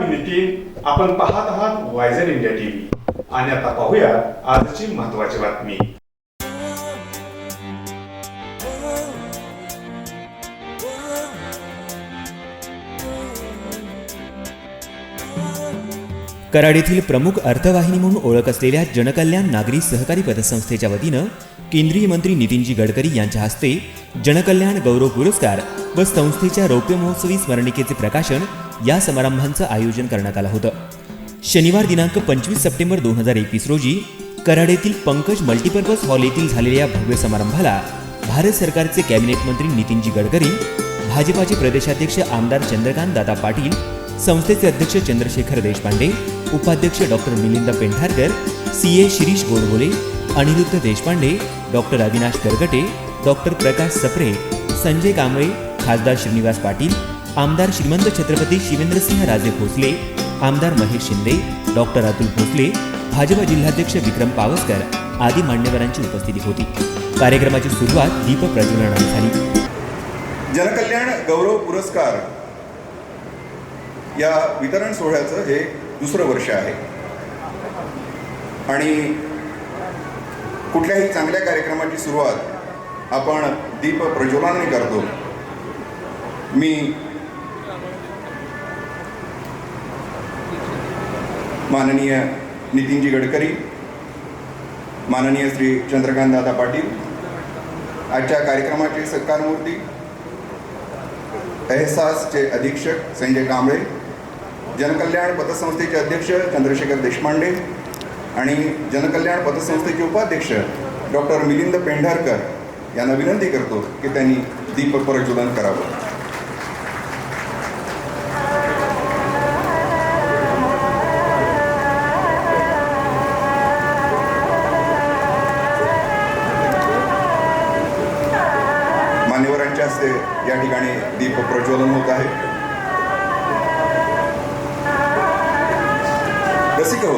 मी नितीन. आपण पाहत आहात वायझर इंडिया टीव्ही आणि आता पाहूया आजची महत्त्वाची बातमी. कराड येथील प्रमुख अर्थवाहिनी म्हणून ओळख असलेल्या जनकल्याण नागरी सहकारी पतसंस्थेच्या वतीनं केंद्रीय मंत्री नितीनजी गडकरी यांच्या हस्ते जनकल्याण गौरव पुरस्कार व संस्थेच्या रौप्य महोत्सवी स्मरणिकेचे प्रकाशन या समारंभांचं आयोजन करण्यात आलं होतं. शनिवार दिनांक 25 सप्टेंबर 2021 रोजी कराड येथील पंकज मल्टीपर्पज हॉल येथील झालेल्या या भव्य समारंभाला भारत सरकारचे कॅबिनेट मंत्री नितीनजी गडकरी, भाजपाचे प्रदेशाध्यक्ष आमदार चंद्रकांत दादा पाटील, संस्थेचे अध्यक्ष चंद्रशेखर देशपांडे, उपाध्यक्ष doctor Milind Pendharkar, CA Shirish Godbole, Aniruddha Deshpande, doctor Avinash Kargate, doctor Prakash Sapre, Sanjay Kamble, खासदार श्रीनिवास पाटील, आमदार श्रीमंत छत्रपती शिवेंद्रसिंह राजे भोसले, आमदार महेश शिंदे, डॉक्टर अतुल भोसले, भाजपा जिल्हाध्यक्ष विक्रम पावसकर आदी मान्यवरांची उपस्थिती होती. कार्यक्रमाची सुरुवात दीप प्रज्वलनाने झाली. जनकल्याण गौरव पुरस्कार या वितरण सोहळ्याचं हे दुसरं वर्ष आहे आणि कुठल्याही चांगल्या कार्यक्रमाची सुरुवात आपण दीप प्रज्वलनाने करतो. मी माननीय नितीनजी गडकरी, माननीय श्री चंद्रकांत दादा पाटील, आजच्या कार्यक्रमाचे सत्कारमूर्ती एहसासचे अधीक्षक संजय कांबळे, जनकल्याण पतसंस्थेचे अध्यक्ष चंद्रशेखर देशपांडे आणि जनकल्याण पतसंस्थेचे उपाध्यक्ष डॉक्टर मिलिंद पेंढारकर यांना विनंती करतो की त्यांनी दीप प्रज्वलन करावं. मान्यवरांच्या हस्ते या ठिकाणी दीप प्रज्वलन होत आहे. रसिक हो,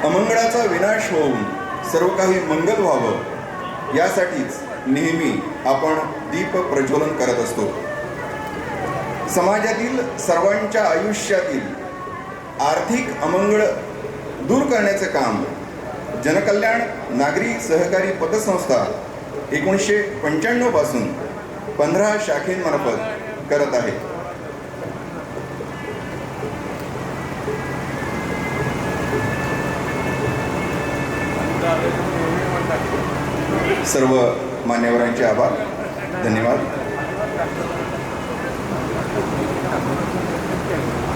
अमंगळाचा विनाश होऊन सर्व काही मंगल व्हावं यासाठीच नेहमी आपण दीप प्रज्वलन करत असतो. समाजातील सर्वांच्या आयुष्यातील आर्थिक अमंगळ दूर करण्याचे काम जनकल्याण नागरी सहकारी पतसंस्था 1995 पासून 15 शाखेमार्फत करत आहे. सर्व मान्यवरांचे आभार, धन्यवाद.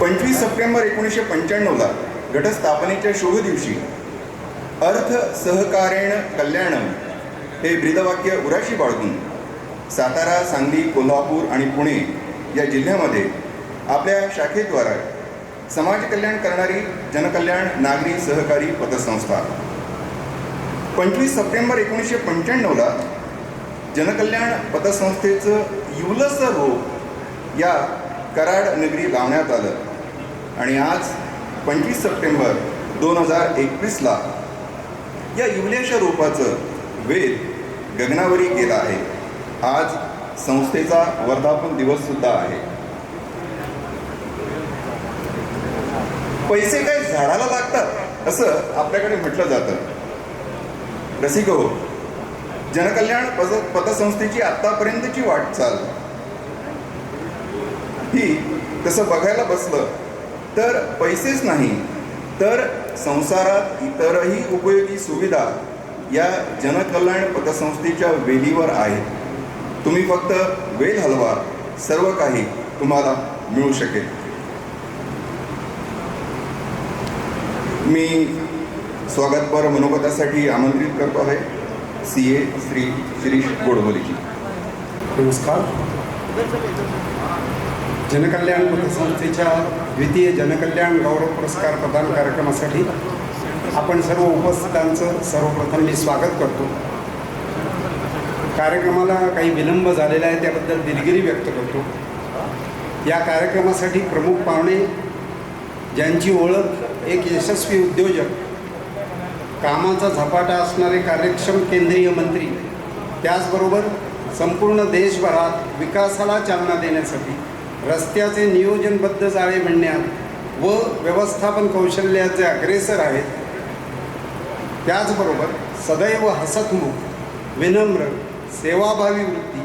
25 सप्टेंबर 1995 घटस्थापनेच्या शुभ दिवशी अर्थ सहकारेण कल्याणम हे ब्रीदवाक्य उराशी बाळगून सातारा, सांगली, कोल्हापूर आणि पुणे या जिल्ह्यामध्ये आपल्या शाखेद्वारा समाज कल्याण करणारी जनकल्याण नागरी सहकारी पतसंस्था 25 सप्टेंबर 1995 जनकल्याण पतसंस्थेचं युलसं रोप या कराड नगरी लावण्यात आलं आणि आज 25 सप्टेंबर 2021 या युवलेशा रोपाचं वेध गगनावरी गेला आहे. आज संस्थेचा वर्धापन दिवस सुद्धा आहे. पैसे काय झाडाला लागतात असं आपल्याकडे म्हटलं जातं. रसिक हो, जनकल्याण पतसंस्थेची आतापर्यंतची वाटचाल ही तसं बघायला बसलं तर पैसेच नाही तर संसारात इतरही उपयोगी सुविधा या जनकल्याण पतसंस्थेच्या वेलीवर आहेत. तुम्ही फक्त वेल हलवा, सर्व काही तुम्हाला मिळू शकेल. मी स्वागतपर मनोगतासाठी आमंत्रित करतो आहे सीए श्री शिरीष गोडबोलेजी. नमस्कार. जनकल्याण पतसंस्थेच्या द्वितीय जनकल्याण गौरव पुरस्कार प्रदान कार्यक्रमासाठी आपण सर्व उपस्थितांचं सर्वप्रथम मी स्वागत करतो. कार्यक्रमाला काही विलंब झालेला आहे त्याबद्दल दिलगिरी व्यक्त करतो. या कार्यक्रमासाठी प्रमुख पाहुणे ज्यांची ओळख एक यशस्वी उद्योजक, कामाचा झपाटा असणारे कार्यक्षम केंद्रीय मंत्री, त्याचबरोबर संपूर्ण देशभरात विकासाला चालना देण्यासाठी रस्त्याचे नियोजनबद्ध जाळे म्हणण्यात व व्यवस्थापन कौशल्याचे अग्रेसर आहेत. त्याचबरोबर सदैव हसतमुख, विनम्र, सेवाभावी वृत्ती,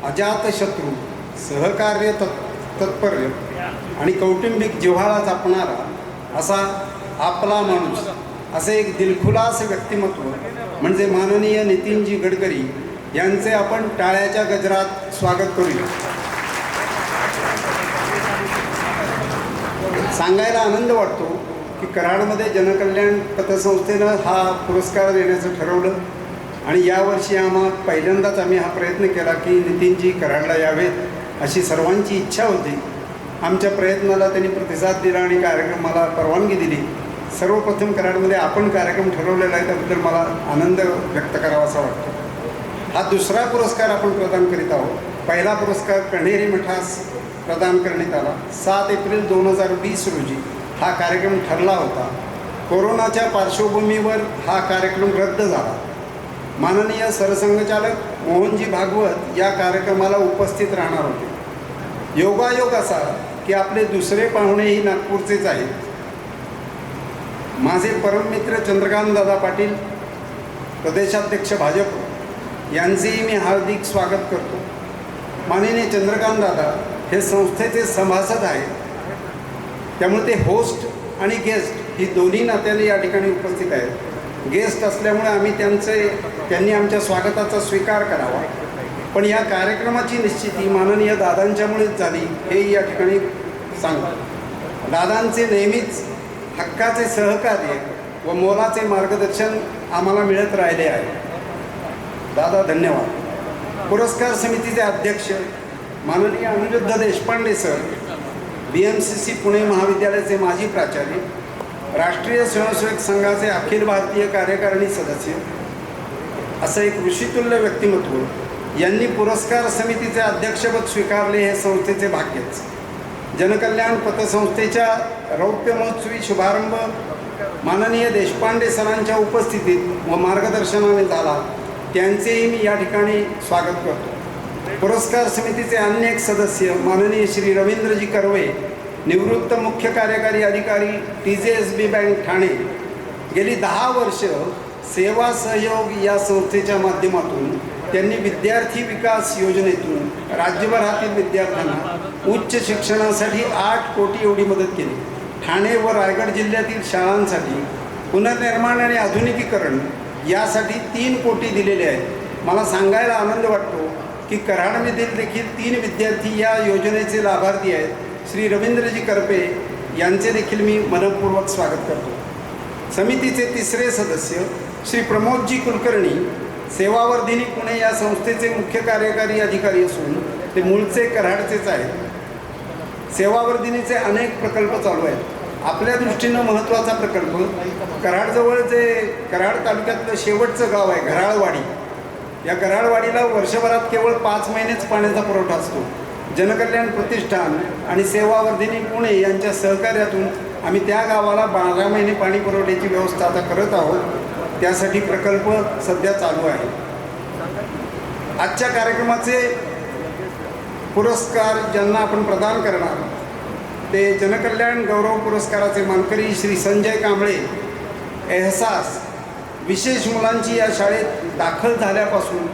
अजातशत्रू, सहकार्य तत्पर्य आणि कौटुंबिक जिव्हाळा जपणारा असा आपला माणूस असे एक दिलखुलास व्यक्तिमत्व म्हणजे माननीय नितीनजी गडकरी यांचे आपण टाळ्याच्या गजरात स्वागत करूया. सांगायला आनंद वाटतो की कराडमध्ये जनकल्याण पतसंस्थेनं हा पुरस्कार देण्याचं ठरवलं आणि यावर्षी पहिल्यांदाच आम्ही हा प्रयत्न केला की नितीनजी कराडला यावेत अशी सर्वांची इच्छा होती. आमच्या प्रयत्नाला त्यांनी प्रतिसाद दिला आणि कार्यक्रमाला परवानगी दिली. सर्वप्रथम कराडमध्ये आपण कार्यक्रम ठरवलेला आहे त्याबद्दल मला आनंद व्यक्त करावासा वाटतो. हा दुसरा पुरस्कार आपण प्रदान करीत आहोत. पहिला पुरस्कार कण्हेरी मठास प्रदान करण्यात आला. 7 एप्रिल 2020 रोजी हा कार्यक्रम ठरला होता. कोरोनाच्या पार्श्वभूमीवर हा कार्यक्रम रद्द झाला. माननीय सरसंघचालक मोहनजी भागवत या कार्यक्रमाला उपस्थित राहणार होते. योगायोग असा की आपले दुसरे पाहुणेही नागपूरचेच आहेत. माझे परममित्र चंद्रकांतदादा पाटील, प्रदेशाध्यक्ष भाजप यांचेही मी हार्दिक स्वागत करतो. माननीय चंद्रकांतदादा हे संस्थेचे सभासद आहेत, त्यामुळे ते होस्ट आणि गेस्ट ही दोन्ही नात्याने या ठिकाणी उपस्थित आहेत. गेस्ट असल्यामुळे त्यांनी आमच्या स्वागताचा स्वीकार करावा. पण या कार्यक्रमाची निश्चिती माननीय दादांच्यामुळेच झाली हे या ठिकाणी सांगतो. दादांचे नेहमीच हक्काचे सहकार्य व मोलाचे मार्गदर्शन आम्हाला मिळत राहिले आहे. दादा धन्यवाद. पुरस्कार समितीचे अध्यक्ष माननीय अनिरुद्ध देशपांडे सर, BMCC पुणे महाविद्यालयाचे माजी प्राचार्य, राष्ट्रीय स्वयंसेवक संघाचे अखिल भारतीय कार्यकारिणी सदस्य असं एक ऋषितुल्य व्यक्तिमत्व यांनी पुरस्कार समितीचे अध्यक्षपद स्वीकारले हे संस्थेचे भाग्यच. जनकल्याण पतसंस्थेच्या रौप्य महोत्सवी शुभारंभ माननीय देशपांडे सरांच्या उपस्थितीत व मार्गदर्शनाने झाला. त्यांचेही मी या ठिकाणी स्वागत करतो. पुरस्कार समितीचे अन्य एक सदस्य माननीय श्री रवींद्रजी कर्वे, निवृत्त मुख्य कार्यकारी अधिकारी TJSB बँक ठाणे, गेली 10 वर्ष सेवा सहयोग या संस्थेच्या माध्यमातून त्यांनी विद्यार्थी विकास योजनेतून राज्यभरातील विद्यार्थ्यांना उच्च शिक्षणासाठी 8 कोटी एवढी मदत केली. ठाणे व रायगड जिल्ह्यातील शाळांसाठी पुनर्निर्माण आणि आधुनिकीकरण यासाठी 3 कोटी दिलेले आहेत. मला सांगायला आनंद वाटतो की कराडमधील देखील 3 विद्यार्थी या योजनेचे लाभार्थी आहेत. श्री रवींद्रजी करपे यांचे देखील मी मनपूर्वक स्वागत करतो. समितीचे तिसरे सदस्य श्री प्रमोदजी कुलकर्णी, सेवावर्धिनी पुणे या संस्थेचे मुख्य कार्यकारी अधिकारी असून ते मूळचे कराडचेच आहेत. सेवावर्धिनीचे अनेक प्रकल्प चालू आहेत. आपल्या दृष्टीनं महत्त्वाचा प्रकल्प कराडजवळ जे कराड तालुक्यातलं शेवटचं गाव आहे घराळवाडी, या घराळवाडीला वर्षभरात केवळ 5 महिनेच पाण्याचा पुरवठा असतो. जनकल्याण प्रतिष्ठान आणि सेवावर्धिनी पुणे यांच्या सहकार्यातून आम्ही त्या गावाला 12 महिने पाणी पुरवठ्याची व्यवस्था आता करत आहोत. त्यासाठी प्रकल्प सध्या चालू आहे. आजच्या कार्यक्रमाचे पुरस्कार ज्यांना आपण प्रदान करणार ते जनकल्याण गौरव पुरस्काराचे मानकरी श्री संजय कांबळे. एहसास विशेष मुलांची या शाळेत दाखल झाल्यापासून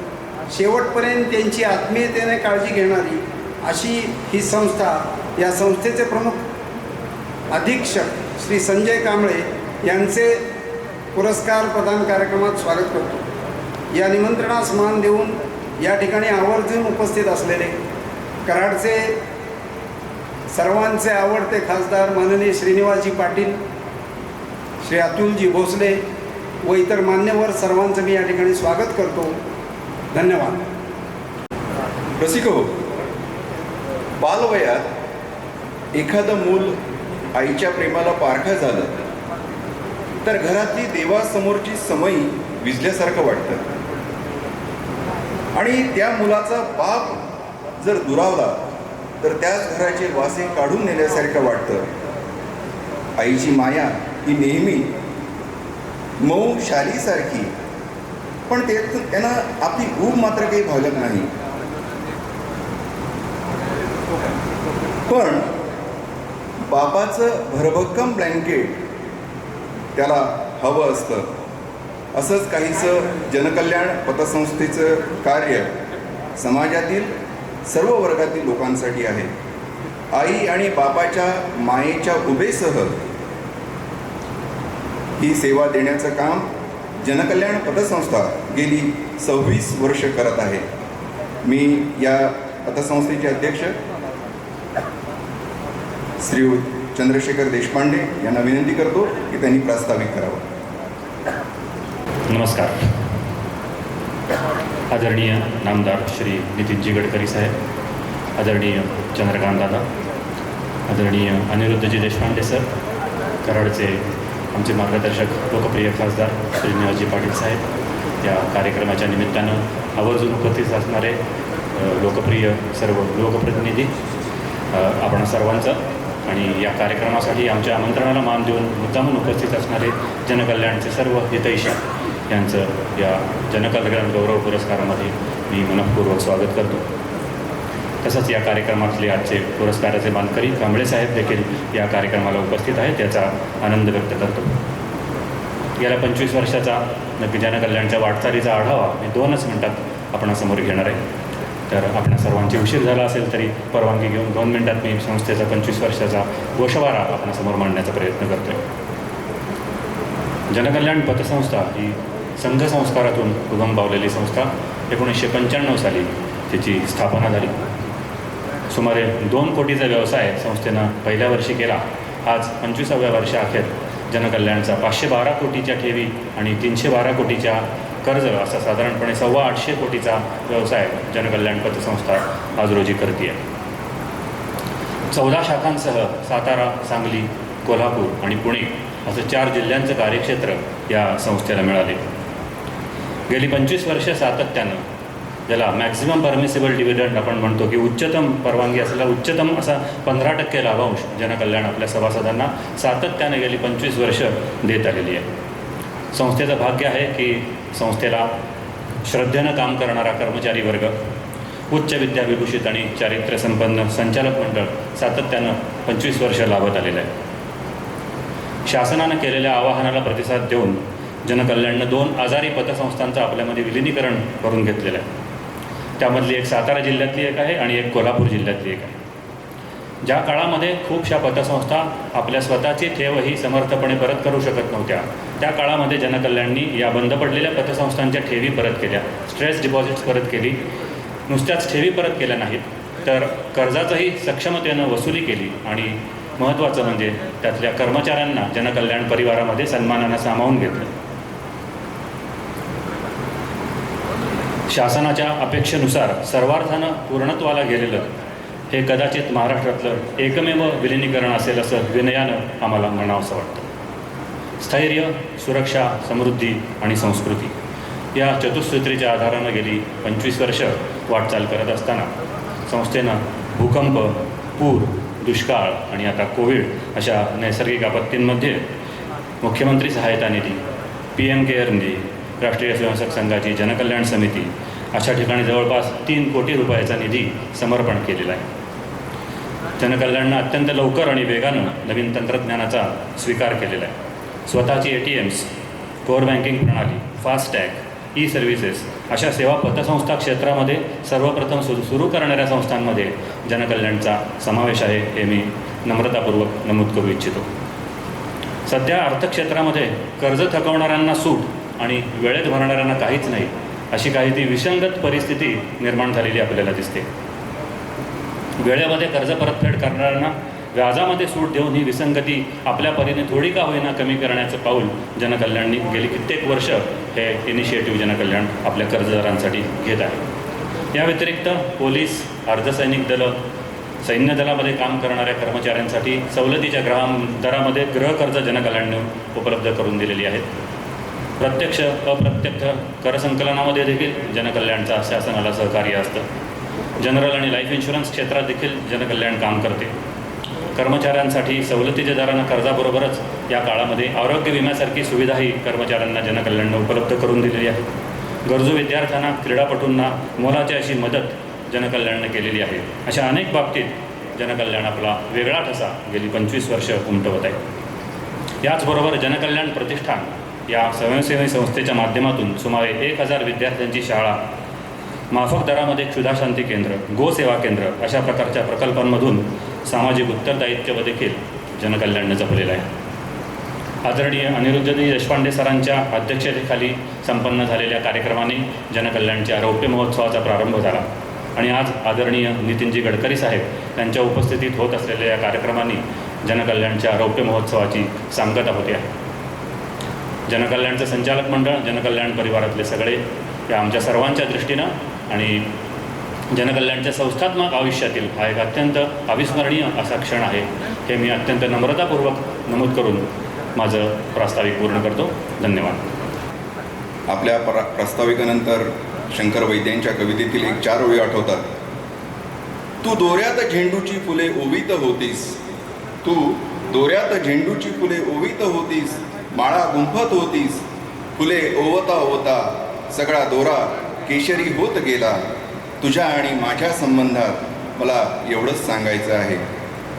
शेवटपर्यंत त्यांची आत्मीयतेने काळजी घेणारी अशी ही संस्था. या संस्थेचे प्रमुख अधीक्षक श्री संजय कांबळे यांचे पुरस्कार प्रदान कार्यक्रमात स्वागत करतो. या निमंत्रणास मान देऊन या ठिकाणी आवर्जून उपस्थित असलेले कराडचे सर्वांचे आवडते खासदार माननीय श्रीनिवासजी पाटील, श्री अतुलजी भोसले व इतर मान्यवर सर्वांचं मी या ठिकाणी स्वागत करतो. धन्यवाद. रसिको, बालवयात एखादं मूल आईच्या प्रेमाला पारखं झालं तर घरातली देवासमोरची समई विझल्यासारखं वाटतं आणि त्या मुलाचा बाप जर दुरावला तर त्याच घराचे वासे काढून नेल्यासारखं वाटतं. आईची माया ही नेहमी मऊ शालीसारखी, पण त्यांना आपली ऊब मात्र काही भागत नाही. पण बापाचं भरभक्कम ब्लँकेट त्याला हवं असतं. असंच काहीसं जनकल्याण पतसंस्थेचं कार्य समाजातील सर्व वर्गातील लोकांसाठी आहे. आई आणि बापाच्या मायेच्या उभेसह ही सेवा देण्याचं काम जनकल्याण पतसंस्था गेली 26 वर्ष करत आहे. मी या पतसंस्थेचे अध्यक्ष श्री चंद्रशेखर देशपांडे यांना विनंती करतो की त्यांनी प्रास्ताविक करावं. नमस्कार. आदरणीय नामदार श्री नितीनजी गडकरी साहेब, आदरणीय चंद्रकांत दादा, आदरणीय अनिरुद्धजी देशपांडे सर, कराडचे आमचे मार्गदर्शक लोकप्रिय खासदार श्री निवाजी पाटील साहेब, या कार्यक्रमाच्या निमित्तानं आवर्जून उपस्थित असणारे लोकप्रिय सर्व लोकप्रतिनिधी, आपण सर्वांचं आणि या कार्यक्रमासाठी आमच्या आमंत्रणाला मान देऊन मुद्दामून उपस्थित असणारे जनकल्याणचे सर्व हितैषी यांचं या जनकल्याण गौरव पुरस्कारामध्ये मी मनःपूर्वक स्वागत करतो. तसंच या कार्यक्रमातले आजचे पुरस्काराचे मानकरी कांबळे साहेब देखील या कार्यक्रमाला उपस्थित आहेत, याचा आनंद व्यक्त करतो. गेल्या 25 वर्षाचा जनकल्याणच्या वाटचालीचा आढावा मी 2च मिनिटात आपणासमोर घेणार आहे. तर आपणा सर्वांची उशीर झाला असेल तरी परवानगी घेऊन 2 मिनिटात मी संस्थेचा 25 वर्षाचा गोषवारा आपणासमोर मांडण्याचा प्रयत्न करतो आहे. जनकल्याण पतसंस्था ही संघ संस्कारातून उगम पावलेली संस्था. 1995 साली तिची स्थापना झाली. सुमारे 2 कोटीचा व्यवसाय संस्थेनं पहिल्या वर्षी केला. आज 25व्या वर्षाअखेर जनकल्याणचा 512 कोटीच्या ठेवी आणि 312 कोटीच्या कर्ज असा साधारणपणे 825 कोटीचा व्यवसाय जनकल्याण पतसंस्था आज रोजी करते आहे. 14 शाखांसह सातारा, सांगली, कोल्हापूर आणि पुणे असं 4 जिल्ह्यांचं कार्यक्षेत्र या संस्थेला मिळाले. गेली 25 वर्ष सातत्यानं, ज्याला मॅक्झिमम परमिसिबल डिव्हिडंड आपण म्हणतो की उच्चतम परवानगी असलेला उच्चतम असा 15% लाभांश जनकल्याण आपल्या सभासदांना सातत्याने गेली 25 वर्ष देत आलेली आहे. संस्थेचं भाग्य आहे की संस्थेला श्रद्धेनं काम करणारा कर्मचारी वर्ग, उच्च विद्याविभूषित आणि चारित्र्यसंपन्न संचालक मंडळ सातत्यानं 25 वर्ष लाभत आलेलं आहे. शासनानं केलेल्या आवाहनाला प्रतिसाद देऊन जनकल्याणनं 2 आजारी पतसंस्थांचं आपल्यामध्ये विलिनीकरण करून घेतलेलं आहे. त्यामधली एक सातारा जिल्ह्यातली एक आहे आणि एक कोल्हापूर जिल्ह्यातली एक आहे. ज्या काळामध्ये खूपशा पतसंस्था आपल्या स्वतःची ठेवही समर्थपणे परत करू शकत नव्हत्या, त्या काळामध्ये जनकल्याणनी या बंद पडलेल्या पतसंस्थांच्या ठेवी परत केल्या, स्ट्रेस डिपॉझिट्स परत केली. नुसत्याच ठेवी परत केल्या नाहीत तर कर्जाचंही सक्षमतेनं वसुली केली आणि महत्त्वाचं म्हणजे त्यातल्या कर्मचाऱ्यांना जनकल्याण परिवारामध्ये सन्मानानं सामावून घेतलं. शासनाच्या अपेक्षेनुसार सर्वार्थानं पूर्णत्वाला गेलेलं हे कदाचित महाराष्ट्रातलं एकमेव विलिनीकरण असेल असं विनयानं आम्हाला म्हणावंसं वाटतं. स्थैर्य, सुरक्षा, समृद्धी आणि संस्कृती या चतुःसूत्रीच्या आधारानं गेली 25 वर्ष वाटचाल करत असताना संस्थेनं भूकंप, पूर, दुष्काळ आणि आता कोविड अशा नैसर्गिक आपत्तींमध्ये मुख्यमंत्री सहायता निधी, PM केअर निधी, राष्ट्रीय स्वयंसेवक संघाची जनकल्याण समिती अशा ठिकाणी जवळपास 3 कोटी रुपयाचा निधी समर्पण केलेला आहे. जनकल्याणनं अत्यंत लवकर आणि वेगानं नवीन तंत्रज्ञानाचा स्वीकार केलेला आहे. स्वतःची ATMs, कोअर बँकिंग प्रणाली, फास्टॅग, ई-सर्व्हिसेस अशा सेवा पतसंस्था क्षेत्रामध्ये सर्वप्रथम सुरू करणाऱ्या संस्थांमध्ये जनकल्याणचा समावेश आहे हे मी नम्रतापूर्वक नमूद करू इच्छितो. सध्या अर्थक्षेत्रामध्ये कर्ज थकवणाऱ्यांना सूट आणि वेळेत भरणाऱ्यांना काहीच नाही अशी काही ती विसंगत परिस्थिती निर्माण झालेली आपल्याला दिसते. वेळेमध्ये कर्ज परतफेड करणाऱ्यांना व्याजामध्ये सूट देऊन ही विसंगती आपल्या परीने थोडी का होईना कमी करण्याचं पाऊल जनकल्याणनी गेली कित्येक वर्ष हे इनिशिएटिव्ह जनकल्याण आपल्या कर्जदारांसाठी घेत आहे. या व्यतिरिक्त पोलीस, अर्धसैनिक दलं, सैन्य दलामध्ये काम करणाऱ्या कर्मचाऱ्यांसाठी सवलतीच्या दरामध्ये गृहकर्ज जनकल्याणने उपलब्ध करून दिलेली आहेत. प्रत्यक्ष अप्रत्यक्ष करसंकलनामध्ये देखील जनकल्याणचा शासनाला सहकार्य असतं. जनरल आणि लाईफ इन्शुरन्स क्षेत्रात देखील जनकल्याण काम करते. कर्मचाऱ्यांसाठी सवलतीच्या दरानं कर्जाबरोबरच या काळामध्ये आरोग्य विम्यासारखी सुविधाही कर्मचाऱ्यांना जनकल्याणनं उपलब्ध करून दिलेली आहे. गरजू विद्यार्थ्यांना, क्रीडापटूंना मोलाची अशी मदत जनकल्याणनं केलेली आहे. अशा अनेक बाबतीत जनकल्याण आपला वेगळा ठसा गेली 25 वर्ष उमटवत आहे. याचबरोबर जनकल्याण प्रतिष्ठान या स्वयंसेवी संस्थेच्या माध्यमातून सुमारे 1000 विद्यार्थ्यांची शाळा, माफक दरामध्ये क्षुधाशांती केंद्र, गोसेवा केंद्र अशा प्रकारच्या प्रकल्पांमधून सामाजिक उत्तरदायित्व देखील जनकल्याणने जपलेलं आहे. आदरणीय अनिरुद्धजी देशपांडे सरांच्या अध्यक्षतेखाली संपन्न झालेल्या कार्यक्रमाने जनकल्याणच्या रौप्य महोत्सवाचा प्रारंभ झाला आणि आज आदरणीय नितीनजी गडकरी साहेब यांच्या उपस्थितीत होत असलेल्या या कार्यक्रमाने जनकल्याणच्या रौप्य महोत्सवाची सांगता होते आहे. जनकल्याणचं संचालक मंडळ, जनकल्याण परिवारातले सगळे या आमच्या सर्वांच्या दृष्टीनं आणि जनकल्याणच्या संस्थात्मक आयुष्यातील हा एक अत्यंत अविस्मरणीय असा क्षण आहे हे मी अत्यंत नम्रतापूर्वक नमूद करून माझं प्रास्ताविक पूर्ण करतो. धन्यवाद. आपल्या प्रास्ताविकानंतर शंकर वैद्यांच्या कवितेतील एक 4 ओळी आठवतात. तू दोऱ्यात झेंडूची फुले ओवीत होतीस, तू दोऱ्यात झेंडूची फुले ओवीत होतीस, माळा गुंफत होतीस, फुले ओवता ओवता सगळा दोरा केशरी होत गेला. तुझ्या आणि माझ्या संबंधात मला एवढंच सांगायचं आहे.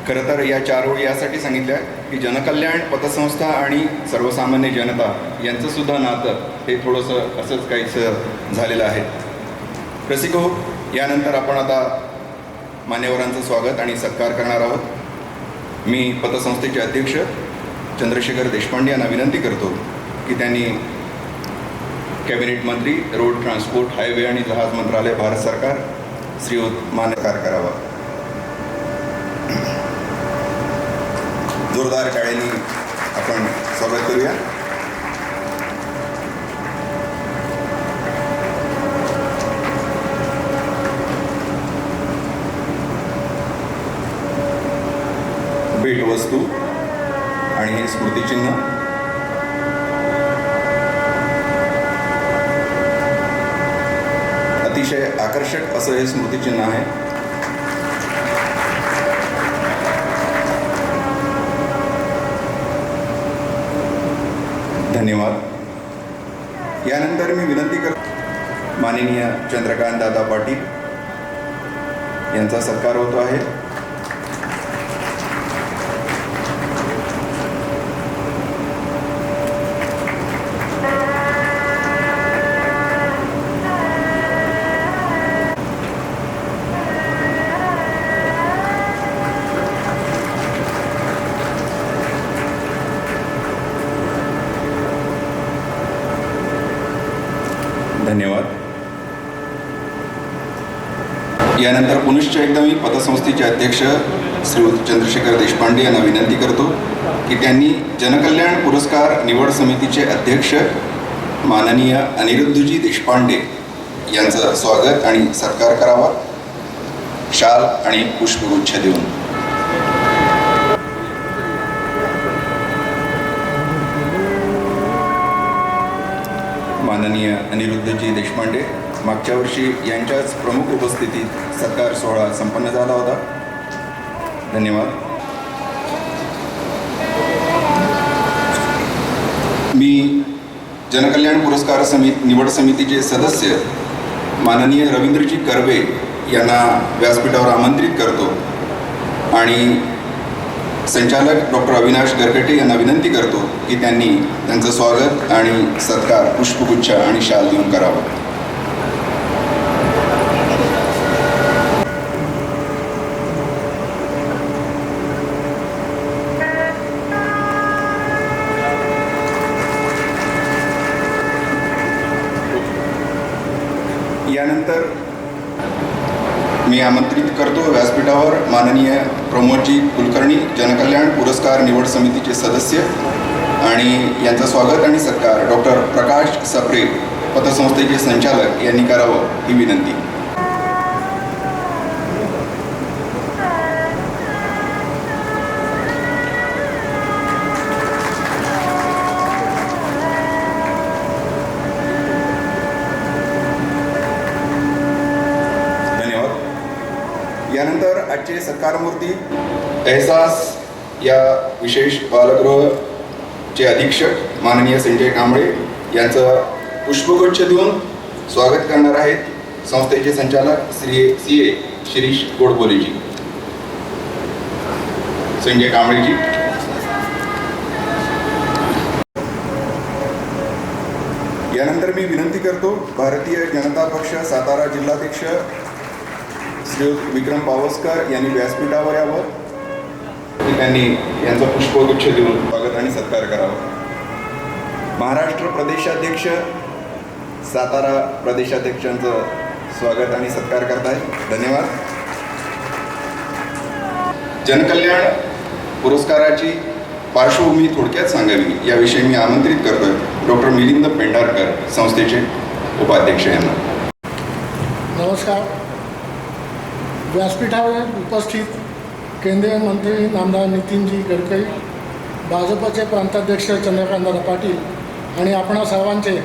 खरं तर या 4 ओळी यासाठी सांगितल्या की जनकल्याण पतसंस्था आणि सर्वसामान्य जनता यांचंसुद्धा नातं हे थोडंसं असंच काहीसं झालेलं आहे. रसिको, यानंतर आपण आता मान्यवरांचं स्वागत आणि सत्कार करणार आहोत. मी पतसंस्थेचे अध्यक्ष चंद्रशेखर देशपांडे यांना विनंती करतो की त्यांनी कॅबिनेट मंत्री, रोड ट्रान्सपोर्ट, हायवे आणि जहाज मंत्रालय, भारत सरकार श्रीयुत मान्यकार करावा. जोरदार टाळ्यांनी आपण स्वागत करूया. भेटवस्तू आणि हे स्मृतिचिन्ह अतिशय आकर्षक असं हे स्मृतिचिन्ह आहे. धन्यवाद. यानंतर मी विनंती करतो माननीय चंद्रकांत दादा पाटील यांचा सत्कार होतो आहे. धन्यवाद. यानंतर पुनश्च एकदा मी पतसंस्थेचे अध्यक्ष श्री चंद्रशेखर देशपांडे यांना विनंती करतो की त्यांनी जनकल्याण पुरस्कार निवड समितीचे अध्यक्ष माननीय अनिरुद्धजी देशपांडे यांचं स्वागत आणि सत्कार करावा, शाल आणि पुष्पगुच्छ देऊन. माननीय अनिरुद्धजी देशपांडे मागच्या वर्षी यांच्याच प्रमुख उपस्थितीत सत्कार सोहळा संपन्न झाला होता. धन्यवाद. मी जनकल्याण पुरस्कार निवड समितीचे सदस्य माननीय रवींद्रजी कर्वे यांना व्यासपीठावर आमंत्रित करतो आणि संचालक डॉक्टर अविनाश गरगटे यांना विनंती करतो की त्यांनी त्यांचं स्वागत आणि सत्कार पुष्पगुच्छ आणि शाल देऊन करावा. यानंतर मी आमंत्रित करतो व्यासपीठावर माननीय प्रमोदजी कुलकर्णी, जनकल्याण पुरस्कार निवड समितीचे सदस्य, आणि यांचं स्वागत आणि सत्कार डॉक्टर प्रकाश सप्रे, पतसंस्थेचे संचालक यांनी करावं ही विनंती. यानंतर आजचे सत्कारमूर्ती एहसास या विशेष बालगृहचे अधीक्षक माननीय संजय कांबळे यांचं पुष्पगुच्छ देऊन स्वागत करणार आहेत संस्थेचे संचालक श्री CA शिरीष गोडबोलेजी. संजय कांबळेजी. यानंतर मी विनंती करतो भारतीय जनता पक्ष सातारा जिल्हाध्यक्ष श्री विक्रम पावसकर यांनी व्यासपीठावर यावं. त्यांनी यांचा पुष्पगुच्छ देऊन स्वागत आणि सत्कार करावा. महाराष्ट्र प्रदेशाध्यक्ष सातारा प्रदेशाध्यक्षांचं स्वागत आणि सत्कार करताय. धन्यवाद. जनकल्याण पुरस्काराची पार्श्वभूमी थोडक्यात सांगावी याविषयी मी आमंत्रित करतोय डॉक्टर मिलिंद पेंढारकर संस्थेचे उपाध्यक्ष यांना. नमस्कार. व्यासपीठावर उपस्थित केंद्रीय मंत्री नामदार नितीनजी गडकरी, भाजपचे प्रांताध्यक्ष चंद्रकांतदादा पाटील आणि आपणा सर्वांचे,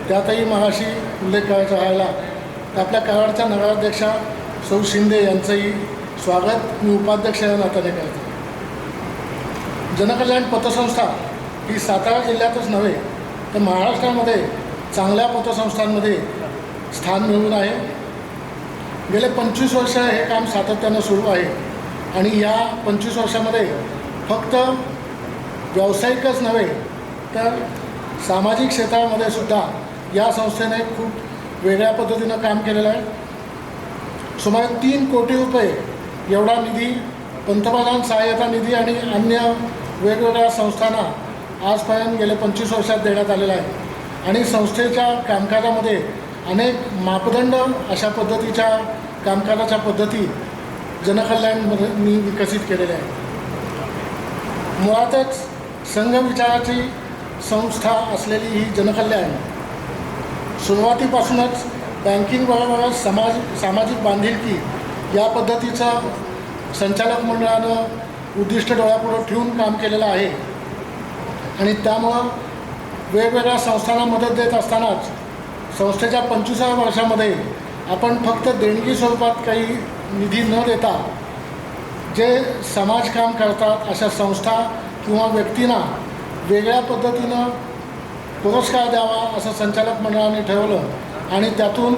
त्यातही मगाशी उल्लेख करायचा राहिला तर आपल्या कराडच्या नगराध्यक्षा सौ शिंदे यांचंही स्वागत मी उपाध्यक्ष या नात्याने करतो. जनकल्याण पतसंस्था ही सातारा जिल्ह्यातच नव्हे तर महाराष्ट्रामध्ये चांगल्या पतसंस्थांमध्ये स्थान मिळवून आहे. गेले 25 वर्ष हे काम सातत्यानं सुरू आहे आणि या 25 वर्षामध्ये फक्त व्यावसायिकच नव्हे तर सामाजिक क्षेत्रामध्ये सुद्धा या संस्थेने खूप वेगळ्या पद्धतीनं काम केलेलं आहे. सुमारे 3 कोटी रुपये एवढा निधी पंतप्रधान सहाय्यता निधी आणि अन्य वेगवेगळ्या संस्थांना आजपर्यंत गेले 25 वर्षात देण्यात आलेला आहे आणि संस्थेच्या कामकाजामध्ये अनेक मापदंड अशा पद्धतीच्या कामकाजाच्या पद्धती जनकल्याणमध्ये विकसित केलेल्या आहेत. मुळातच संघ विचाराची संस्था असलेली ही जनकल्याण सुरुवातीपासूनच बँकिंगबरोबरच सामाजिक बांधिलकी या पद्धतीचं संचालक मंडळानं उद्दिष्ट डोळ्यापुढं ठेवून काम केलेलं आहे आणि त्यामुळं वेगवेगळ्या संस्थांना मदत देत असतानाच संस्थेच्या 25व्या वर्षामध्ये आपण फक्त देणगी स्वरूपात काही निधी न देता जे समाजकाम करतात अशा संस्था किंवा व्यक्तींना वेगळ्या पद्धतीनं पुरस्कार द्यावा असं संचालक मंडळाने ठरवलं आणि त्यातून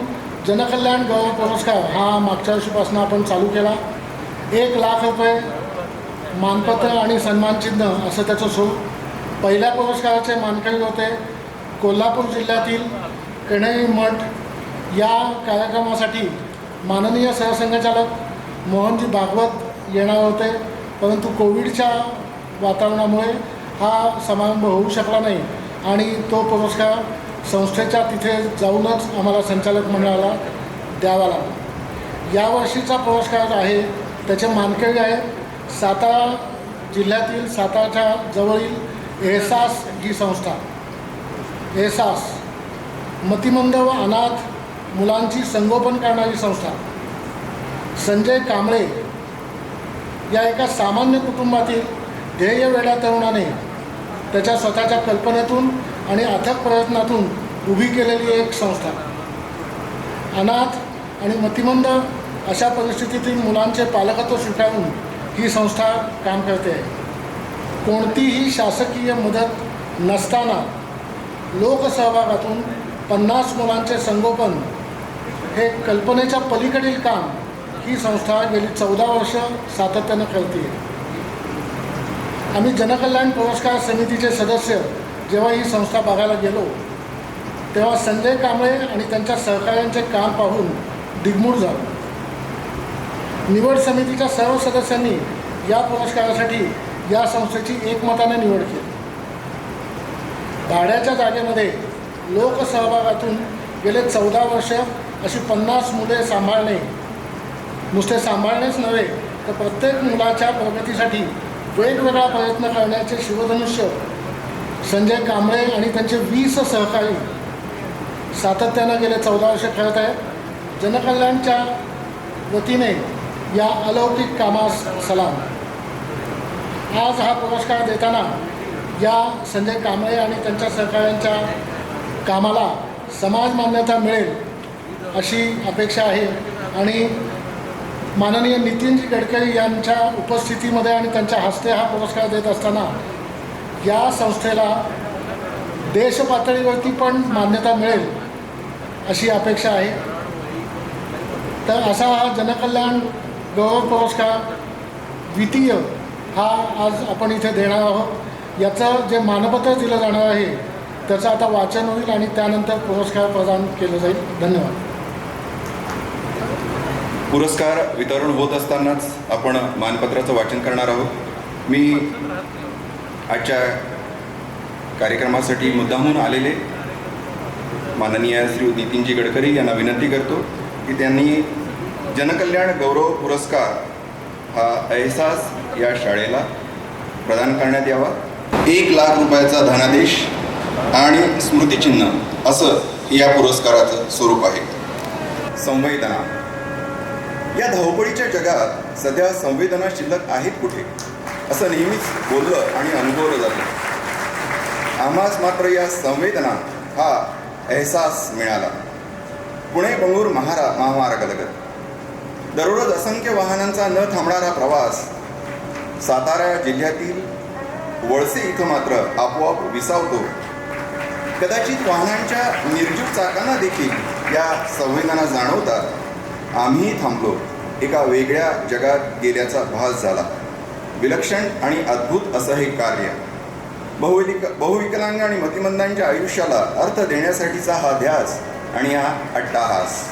जनकल्याण गौरव पुरस्कार हा मागच्या वर्षीपासून आपण चालू केला. 1 लाख रुपये मानपत्र आणि सन्मानचिन्ह असं त्याचं स्वरूप. पहिल्या पुरस्काराचे मानकरी होते कोल्हापूर जिल्ह्यातील कणेरी मठ. या कार्यक्रमासाठी माननीय सरसंघचालक मोहनजी भागवत येणार होते परंतु कोविडच्या वातावरणामुळे हा समारंभ होऊ शकला नाही आणि तो पुरस्कार संस्थेच्या तिथे जाऊनच आम्हाला संचालक मंडळाला द्यावा लागला. यावर्षीचा पुरस्कार आहे त्याचे मानकरी आहे सातारा जिल्ह्यातील साताराच्या जवळील एहसास ही संस्था. एहसास मतिमंद व अनाथ मुलांची संगोपन करणारी संस्था. संजय कांबळे या एका सामान्य कुटुंबातील ध्येयवेड्या तरुणाने त्याच्या स्वतःच्या कल्पनेतून आणि अथक प्रयत्नातून उभी केलेली एक संस्था. अनाथ आणि मतिमंद अशा परिस्थितीतील मुलांचे पालकत्व स्वीकारून ही संस्था काम करते आहे. कोणतीही शासकीय मदत नसताना लोकसहभागातून 50 मुलांचे संगोपन हे कल्पनेच्या पलीकडील काम ही संस्था गेली 14 वर्ष सातत्यानं करते. आम्ही जनकल्याण पुरस्कार समितीचे सदस्य जेव्हा ही संस्था बघायला गेलो तेव्हा संजय कांबळे आणि त्यांच्या सहकाऱ्यांचे काम पाहून दिग्मूढ झालो. निवड समितीच्या सर्व सदस्यांनी या पुरस्कारासाठी या संस्थेची एकमताने निवड केली. भाड्याच्या जागेमध्ये लोकसहभागातून गेले 14 वर्ष अशी 50 मुले सांभाळणे, नुसते सांभाळणेच नव्हे तर प्रत्येक मुलाच्या प्रगतीसाठी वेगवेगळा प्रयत्न करण्याचे शिवधनुष्य संजय कांबळे आणि त्यांचे 20 सहकारी सातत्यानं गेले 14 वर्ष करत आहेत. जनकल्याणच्या वतीने या अलौकिक कामास सलाम. आज हा पुरस्कार देताना या संजय कांबळे आणि त्यांच्या सहकाऱ्यांच्या कामाला समाज मान्यता मिळेल अशी अपेक्षा आहे आणि माननीय नितीनजी गडकरी यांच्या उपस्थितीमध्ये आणि त्यांच्या हस्ते हा पुरस्कार देत असताना या संस्थेला देशपातळीवरती पण मान्यता मिळेल अशी अपेक्षा आहे. तर असा हा जनकल्याण गौरव पुरस्कार द्वितीय हा आज आपण इथे देणार आहोत. याचं जे मानपत्र दिलं जाणार आहे त्याचं आता वाचन होईल आणि त्यानंतर पुरस्कार प्रदान केलं जाईल. धन्यवाद. पुरस्कार वितरण होत असतानाच आपण मानपत्राचं वाचन करणार आहोत. मी आजच्या कार्यक्रमासाठी मुद्दामून आलेले माननीय श्री नितीनजी गडकरी यांना विनंती करतो की त्यांनी जनकल्याण गौरव पुरस्कार हा एहसास या शाळेला प्रदान करण्यात यावा. 1 लाख रुपयाचा धनादेश आणि स्मृतिचिन्ह असं या पुरस्काराचं स्वरूप आहे. संवेदना. या धावपळीच्या जगात सध्या संवेदना शिल्लक आहेत कुठे असं नेहमीच बोललं आणि अनुभवलं जातं. आम्हास मात्र या संवेदना हा एहसास मिळाला. पुणे बंगळूर महामार्गालगत दररोज असंख्य वाहनांचा न थांबणारा प्रवास सातारा जिल्ह्यातील वळसे इथं मात्र आपोआप विसावतो. कदाचित वाहनांच्या निर्जीव चाकांना देखील या संवेदना जाणवतात. आम्ही थांबलो. एका वेगळ्या जगात गेल्याचा भास झाला. विलक्षण आणि अद्भुत असं हे कार्य. बहुविकलांग आणि मतिमंदांच्या आयुष्याला अर्थ देण्यासाठीचा हा ध्यास आणि हा अट्टाहास.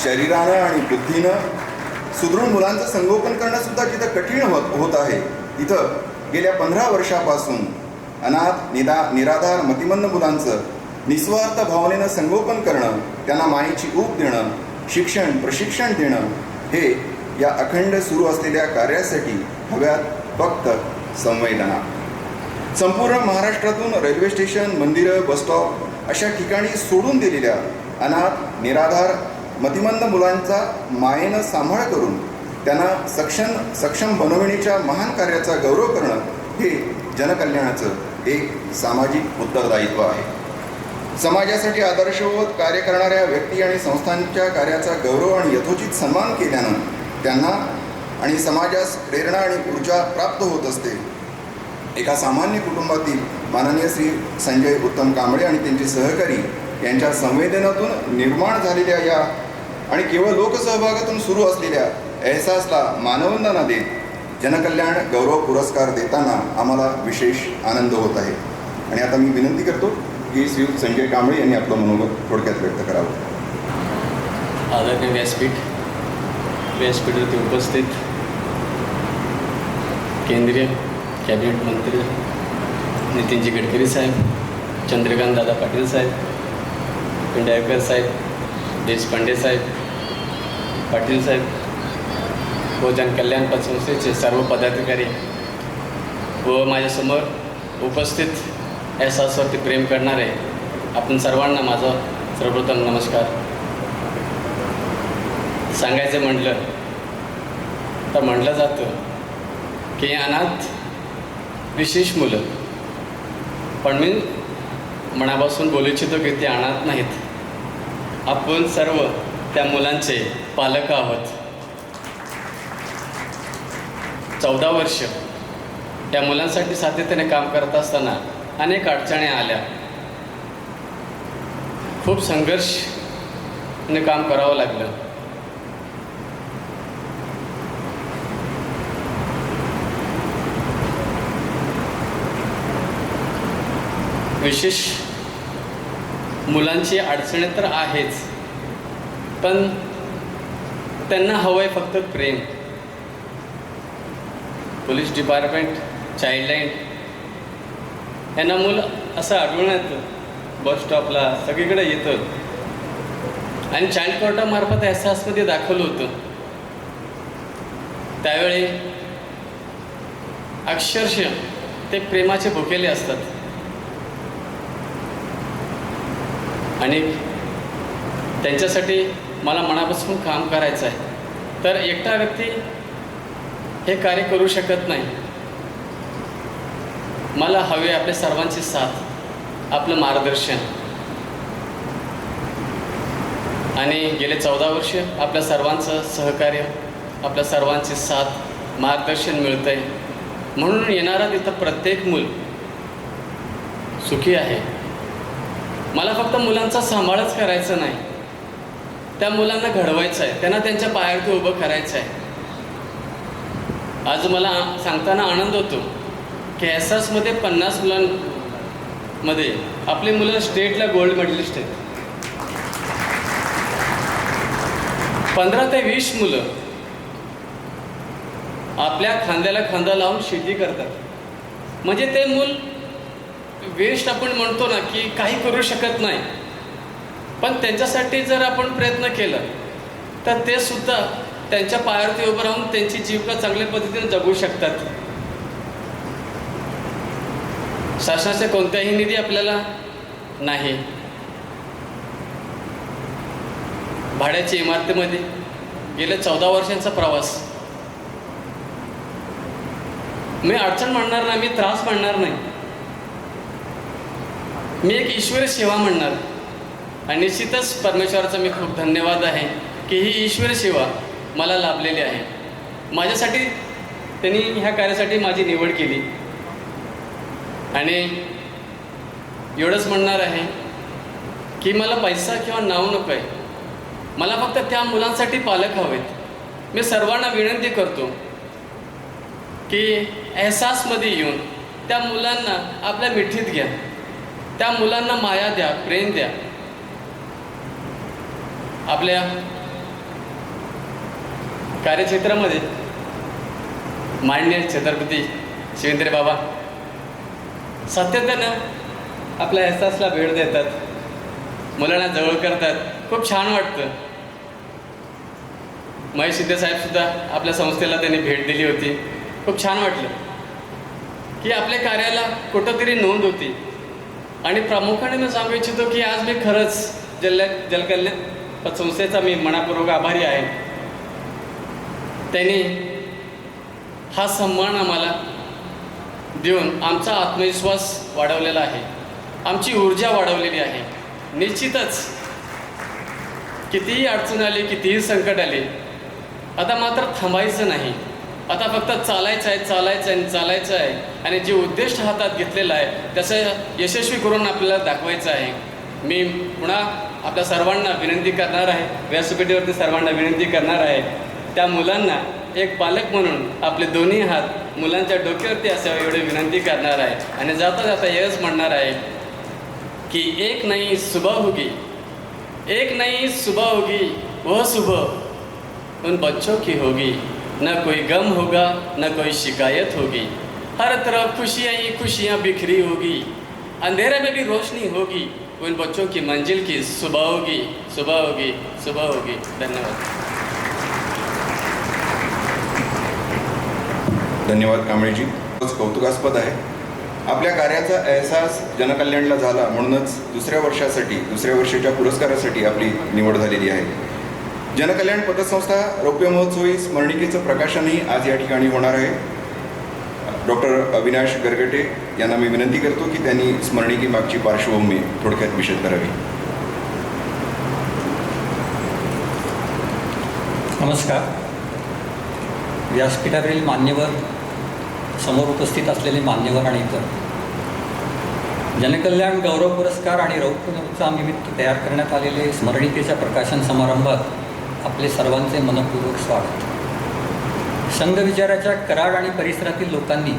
शरीरानं आणि बुद्धीनं सुदृढ मुलांचं संगोपन करणं सुद्धा जिथं कठीण होत आहे तिथं गेल्या 15 वर्षापासून अनाथ निराधार मतिमंद मुलांचं निस्वार्थ भावनेनं संगोपन करणं, त्यांना मायेची ऊब देणं, शिक्षण प्रशिक्षण देणं हे या अखंड सुरू असलेल्या कार्यासाठी हव्यात फक्त संवेदना. संपूर्ण महाराष्ट्रातून रेल्वे स्टेशन, मंदिरं, बसस्टॉप अशा ठिकाणी सोडून दिलेल्या अनाथ निराधार मतिमंद मुलांचा मायेनं सांभाळ करून त्यांना सक्षम बनवण्याच्या महान कार्याचा गौरव करणं हे जनकल्याणाचं एक सामाजिक उत्तरदायित्व आहे. समाजासाठी आदर्शवत कार्य करणाऱ्या व्यक्ती आणि संस्थांच्या कार्याचा गौरव आणि यथोचित सन्मान केल्यानं त्यांना आणि समाजास प्रेरणा आणि ऊर्जा प्राप्त होत असते. एका सामान्य कुटुंबातील माननीय श्री संजय उत्तम कांबळे आणि त्यांचे सहकारी यांच्या संवेदनातून निर्माण झालेल्या या आणि केवळ लोकसहभागातून सुरू असलेल्या एहसासला मानवंदना देत जनकल्याण गौरव पुरस्कार देताना आम्हाला विशेष आनंद होत आहे. आणि आता मी विनंती करतो की श्री संजय कांबळे यांनी आपलं मनोगत थोडक्यात व्यक्त करावं. आदरणीय व्यासपीठावरती उपस्थित केंद्रीय कॅबिनेट मंत्री नितीनजी गडकरी साहेब, चंद्रकांत दादा पाटील साहेब, पिंडायकर साहेब, देशपांडे साहेब, पाटील साहेब व जनकल्याण पतसंस्थेचे सर्व पदाधिकारी व माझ्यासमोर उपस्थित एहसासवरती प्रेम करणारे आपण सर्वांना माझा सर्वप्रथम नमस्कार. सांगायचं म्हटलं तर म्हटलं जातं की अनाथ विशेष मुलं, पण मी मनापासून बोलू इच्छितो की ते अनाथ नाहीत. आपण सर्व त्या मुलांचे पालक आहोत. 14 वर्ष त्या मुलांसाठी सातत्याने काम करत असताना अनेक अडचणी आल्या. खूप संघर्षाने काम करावं लागलं. विशेष मुलांची अडचणी तर आहेच, पण त्यांना हवं आहे फक्त प्रेम. पोलीस डिपार्टमेंट, चाइल्डलाईन यांना मुलं असं आढळून येतं, बस स्टॉपला सगळीकडे येतं. आणि चाइल्ड कोर्टामार्फत एहसासमध्ये दाखवलं होतं. त्यावेळी अक्षरशः ते प्रेमाचे भुकेले असतात. आणि त्यांच्यासाठी मला मनापासून काम करायचं आहे. तर एकटा व्यक्ती हे कार्य करू शकत नाही. मला हवे आपल्या सर्वांची साथ, आपलं मार्गदर्शन. आणि गेले 14 वर्ष आपल्या सर्वांचं सहकार्य, आपल्या सर्वांची साथ, मार्गदर्शन मिळतं आहे. म्हणून येणारा तिथं प्रत्येक मूल सुखी आहे. मला फक्त मुलांचा सांभाळच करायचं नाही, त्या मुलांना घडवायचं आहे, त्यांना त्यांच्या पायावरती उभं करायचं आहे. आज मला सांगताना आनंद होतो की एहसासमध्ये 50 मुलांमध्ये आपली मुलं स्टेटला गोल्ड मेडलिस्ट आहेत. 15 ते 20 मुलं आपल्या खांद्याला खांदा लावून शेती करतात. म्हणजे ते मूल वेस्ट आपण म्हणतो ना की काही करू शकत नाही, पण त्यांच्यासाठी जर आपण प्रयत्न केला तर ते सुद्धा त्यांच्या पायावरती उभं राहून त्यांची जीविका चांगल्या पद्धतीने जगू शकतात. शासनाचे कोणत्याही निधी आपल्याला नाही. भाड्याची इमारतीमध्ये गेल्या 14 वर्षांचा प्रवास. मी अडचण म्हणणार नाही, मी त्रास म्हणणार नाही, मी एक ईश्वरी सेवा म्हणणार. आणि निश्चितच परमेश्वराचा मी खूप धन्यवाद आहे की ही ईश्वरी सेवा मला लाभलेली आहे. माझ्यासाठी त्यांनी ह्या कार्यासाठी माझी निवड केली. आणि एवढंच म्हणणार आहे की मला पैसा किंवा नाव नको आहे, मला फक्त त्या मुलांसाठी पालक हवेत. मी सर्वांना विनंती करतो की एहसासमध्ये येऊन त्या मुलांना आपल्या मिठीत घ्या, त्या मुलांना माया द्या, प्रेम द्या. आपल्या कार्यक्षेत्रामध्ये माननीय छत्रपती शिवेंद्र बाबा सातत्यानं आपल्या एहसासला भेट देतात, मुलांना जवळ करतात. खूप छान वाटतं. महेश शिंदे साहेबसुद्धा आपल्या संस्थेला त्यांनी भेट दिली होती. खूप छान वाटलं की आपल्या कार्याला कुठंतरी नोंद होती. आणि प्रामुख्याने मी सांगू इच्छितो की आज मी खरंच जलकल्याण संस्थेचा मी मनापूर्वक आभारी आहे. त्यांनी हा सन्मान आम्हाला देऊन आमचा आत्मविश्वास वाढवलेला आहे, आमची ऊर्जा वाढवलेली आहे. निश्चितच कितीही अडचण आली, कितीही संकट आले, आता मात्र थांबायचं नाही. आता फक्त चालायचं आहे, चालायचं आहे, चालायचं आहे. आणि जे उद्दिष्ट हातात घेतलेलं आहे त्याचं यशस्वी करून आपल्याला दाखवायचं आहे. मी पुन्हा आपल्या सर्वांना विनंती करणार आहे, व्यासपीठावरती सर्वांना विनंती करणार आहे, त्या मुलांना एक पालक म्हणून आपले दोन्ही हात मुलांच्या डोक्यावरती असावे एवढी विनंती करणार आहे. आणि जाता जाता हेच म्हणणार आहे कि एक नई सुबह होगी, एक नई सुबह होगी, वह सुबह उन बच्चों की होगी. न कोई गम होगा, न कोई शिकायत होगी. हर तरफ खुशियाँ ही खुशियाँ बिखरी होगी. अंधेरे में भी रोशनी होगी. उन बच्चों की मंजिल की सुबह होगी, सुबह होगी, सुबह होगी. धन्यवाद. धन्यवाद कांबळेजी. कौतुकास्पद आहे. आपल्या कार्याचा एहसास जनकल्याणला झाला म्हणूनच दुसऱ्या वर्षाच्या पुरस्कारासाठी आपली निवड झालेली आहे. जनकल्याण पतसंस्था रौप्य महोत्सवी स्मरणिकेचं प्रकाशनही आज या ठिकाणी होणार आहे. डॉक्टर अविनाश गरगटे यांना मी विनंती करतो की त्यांनी स्मरणिकेमागची पार्श्वभूमी थोडक्यात विशद करावी. नमस्कार. व्यासपीठावरील मान्यवर, समोर उपस्थित असलेले मान्यवर आणि इतर, जनकल्याण गौरव पुरस्कार आणि रौप्य महोत्सवानिमित्त तयार करण्यात आलेले स्मरणिकेच्या प्रकाशन समारंभात आपले सर्वांचे मनपूर्वक स्वागत. संघ विचाराच्या कराड आणि परिसरातील लोकांनी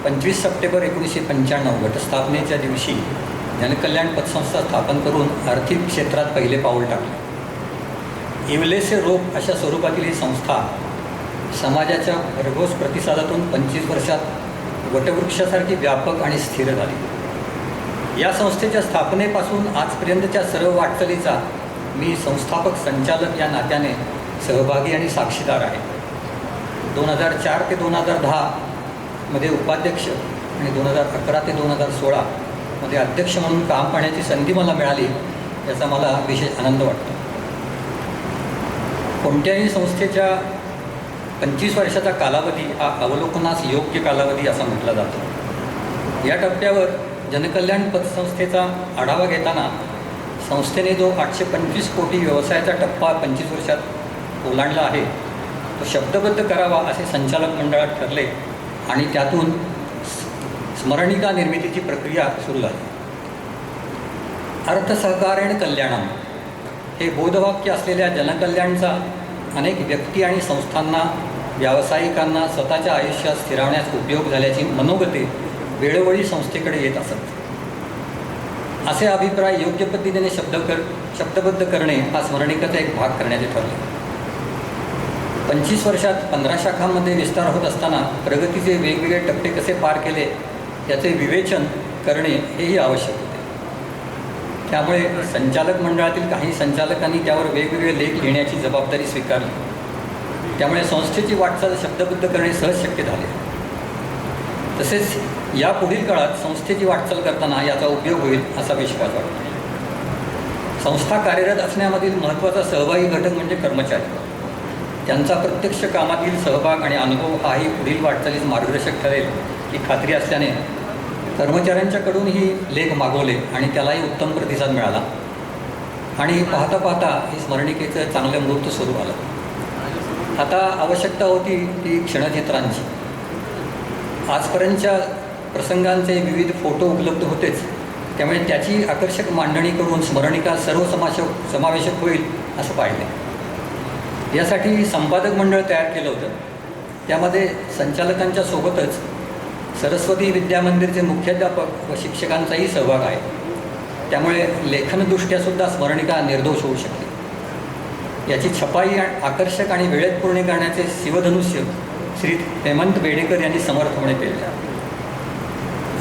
25 सप्टेंबर 1995 घटस्थापनेच्या दिवशी जनकल्याण पतसंस्था स्थापन करून आर्थिक क्षेत्रात पहिले पाऊल टाकले. इवलेसे रोप अशा स्वरूपातील ही संस्था समाजाच्या भरघोस प्रतिसादातून 25 वर्षात वटवृक्षासारखी व्यापक आणि स्थिर झाली. या संस्थेच्या स्थापनेपासून आजपर्यंतच्या सर्व वाटचालीचा मी संस्थापक संचालक या नात्याने सहभागी आणि साक्षीदार आहे. 2004 ते 2010 मध्ये उपाध्यक्ष आणि 2011 ते 2016 मध्ये अध्यक्ष म्हणून काम पाहण्याची संधी मला मिळाली, याचा मला विशेष आनंद वाटतो. कोणत्याही संस्थेच्या 25 वर्षाचा कालावधी हा अवलोकनास योग्य कालावधी असा म्हटला जातो. या टप्प्यावर जनकल्याण पतसंस्थेचा आढावा घेताना संस्थेने जो 825 कोटी व्यवसायाचा टप्पा 25 वर्षात ओलांडला आहे तो शब्दबद्ध करावा असे संचालक मंडळात ठरले आणि त्यातून स्मरणिका निर्मितीची प्रक्रिया सुरू झाली. अर्थसहकारेण कल्याणम हे बोधवाक्य असलेल्या जनकल्याणचा अनेक व्यक्ती आणि संस्थांना व्यावसायिकांना स्वतःच्या आयुष्यात स्थिरावण्यास उपयोग झाल्याची मनोगते वेळोवेळी संस्थेकडे येत असत. असे अभिप्राय योग्य पद्धतीने शब्दबद्ध करणे हा स्मरणिकेचा एक भाग करण्याचे ठरले. 25 वर्षात 15 शाखांमध्ये विस्तार होत असताना प्रगतीचे वेगवेगळे टप्पे कसे पार केले याचे विवेचन करणे हेही आवश्यक होते. त्यामुळे संचालक मंडळातील काही संचालकांनी त्यावर वेगवेगळे लेख लिहिण्याची जबाबदारी स्वीकारली. त्यामुळे संस्थेची वाटचाल शब्दबद्ध करणे सहज शक्य झाले. तसेच या पुढील काळात संस्थेची वाटचाल करताना याचा उपयोग होईल असा विश्वास वाटतो. संस्था कार्यरत असण्यामधील महत्त्वाचा सहभागी घटक म्हणजे कर्मचारी. त्यांचा प्रत्यक्ष कामातील सहभाग आणि अनुभव हाही पुढील वाटचालीस मार्गदर्शक ठरेल ही खात्री असल्याने कर्मचाऱ्यांच्याकडूनही लेख मागवले आणि त्यालाही उत्तम प्रतिसाद मिळाला आणि पाहता पाहता ही स्मरणिकेचं चांगलं मूर्त स्वरूप आलं. आता आवश्यकता होती ती क्षणचित्रांची. आजपर्यंतच्या प्रसंगांचे विविध फोटो उपलब्ध होतेच, त्यामुळे त्याची आकर्षक मांडणी करून स्मरणिका समावेशक होईल असं पाहिले. यासाठी संपादक मंडळ तयार केलं होतं. त्यामध्ये संचालकांच्या सोबतच सरस्वती विद्यामंदिरचे मुख्याध्यापक व शिक्षकांचाही सहभाग आहे. त्यामुळे लेखनदृष्ट्यासुद्धा स्मरणिका निर्दोष होऊ शकते. याची छपाई आकर्षक आणि वेळेत पूर्ण करण्याचे शिवधनुष्य श्री हेमंत बेडेकर यांनी समर्थपणे केले.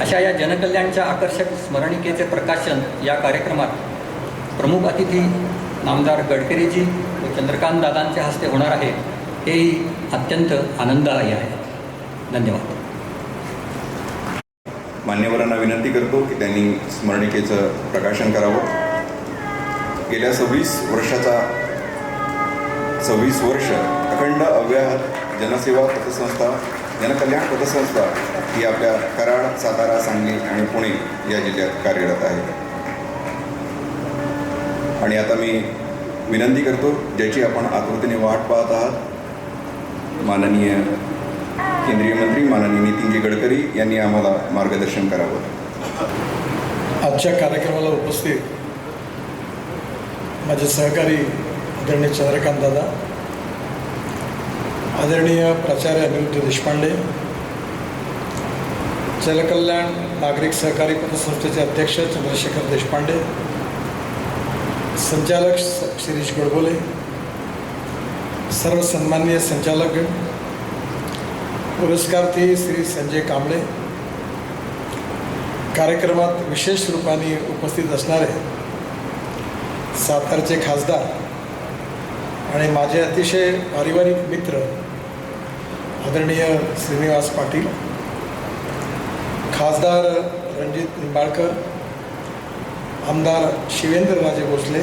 अशा या जनकल्याणच्या आकर्षक स्मरणिकेचे प्रकाशन या कार्यक्रमात प्रमुख अतिथी नामदार गडकरीजी व चंद्रकांत दादांच्या हस्ते होणार आहे, हेही अत्यंत आनंददायी आहे. धन्यवाद. मान्यवरांना विनंती करतो की त्यांनी स्मरणिकेचं प्रकाशन करावं. गेल्या 26 वर्ष अखंड अव्याहत जनसेवा पतसंस्था, जनकल्याण पतसंस्था ही आपल्या कराड, सातारा, सांगली आणि पुणे या जिल्ह्यात कार्यरत आहे. आणि आता मी विनंती करतो, ज्याची आपण आतुरतेने वाट पाहत आहात, माननीय केंद्रीय मंत्री माननीय नितीनजी गडकरी यांनी आम्हाला मार्गदर्शन करावं. आजच्या कार्यक्रमाला उपस्थित माझे सहकारी आदरणीय चंद्रकांत दादा, आदरणीय प्राचार्य अनिरुद्ध देशपांडे, जनकल्याण नागरिक सहकारी पतसंस्थेचे अध्यक्ष चंद्रशेखर देशपांडे, संचालक शिरीष गडबोले, सर्व सन्माननीय संचालकगण, पुरस्कार्थी श्री संजय कांबळे, कार्यक्रमात विशेष रूपाने उपस्थित असणारे सातारचे खासदार आणि माझे अतिशय पारिवारिक मित्र आदरणीय श्रीनिवास पाटील, खासदार रणजित निंबाळकर, आमदार शिवेंद्रराजे भोसले,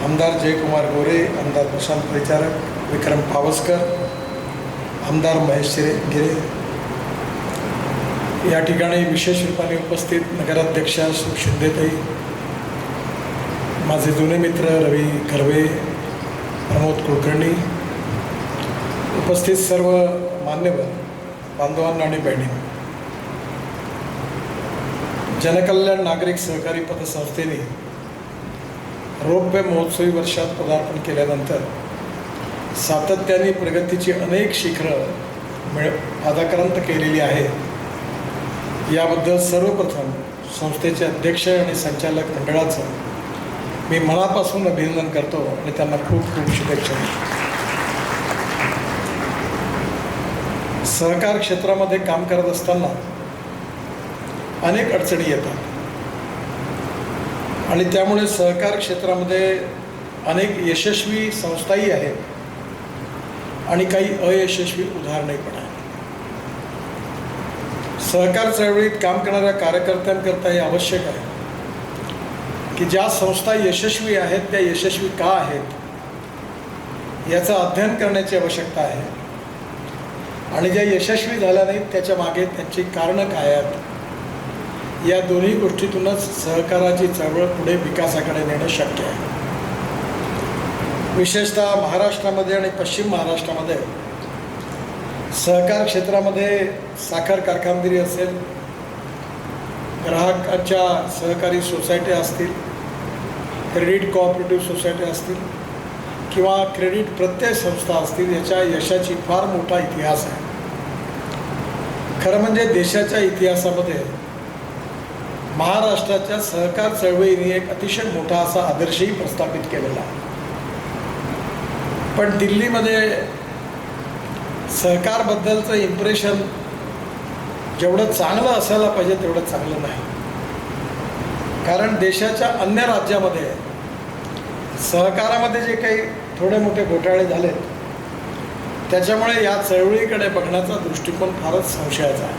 आमदार जयकुमार गोरे, आमदार प्रशांत परिचारक, विक्रम पावसकर, आमदार महेश गिरे, या ठिकाणी विशेष रूपाने उपस्थित नगराध्यक्षा शिंदेताई, माझे जुने मित्र रवी कर्वे, प्रमोद कुलकर्णी, उपस्थित सर्व मान्यवर बांधवांना आणि बहिणींना, जनकल्याण नागरिक सहकारी पतसंस्थेने रौप्य महोत्सवी वर्षात पदार्पण केल्यानंतर सातत्याने प्रगतीची अनेक शिखरं पादाक्रांत केलेली आहेत. याबद्दल सर्वप्रथम संस्थेचे अध्यक्ष आणि संचालक मंडळाचं मी मनापासून अभिनंदन करतो आणि त्यांना खूप खूप शुभेच्छा. सहकार क्षेत्रामध्ये काम करत असताना अनेक अडचणी येतात आणि त्यामुळे सहकार क्षेत्रामध्ये अनेक यशस्वी संस्थाही आहेत आणि काही अयशस्वी उदाहरणे पण आहेत. सहकार चळवळीत काम करणाऱ्या कार्यकर्त्यांकरता हे आवश्यक आहे की ज्या संस्था यशस्वी आहेत त्या यशस्वी का आहेत याचं अध्ययन करण्याची आवश्यकता आहे आणि ज्या यशस्वी झाल्या नाहीत त्याच्या मागे त्यांची कारणं काय आहेत, या दोन्ही गोष्टीतूनच सहकाराची चळवळ पुढे विकासाकडे नेणं शक्य आहे. विशेषतः महाराष्ट्रामध्ये आणि पश्चिम महाराष्ट्रामध्ये सहकार क्षेत्रामध्ये साखर कारखानदारी असेल, ग्राहकांच्या सहकारी सोसायट्या असतील, क्रेडिट कोऑपरेटिव्ह सोसायट्या असतील किंवा क्रेडिट प्रत्यय संस्था असतील याच्या यशाची फार मोठा इतिहास आहे. खरं म्हणजे देशाच्या इतिहासामध्ये महाराष्ट्राच्या सहकार चळवळीने एक अतिशय मोठा असा आदर्शही प्रस्थापित केलेला आहे. पण दिल्लीमध्ये सहकारबद्दलचं इम्प्रेशन जेवढं चांगलं असायला पाहिजे तेवढं चांगलं नाही. कारण देशाच्या अन्य राज्यामध्ये सहकारामध्ये जे काही थोडे मोठे घोटाळे झालेत त्याच्यामुळे या चळवळीकडे बघण्याचा दृष्टिकोन फारच संशयाचा आहे.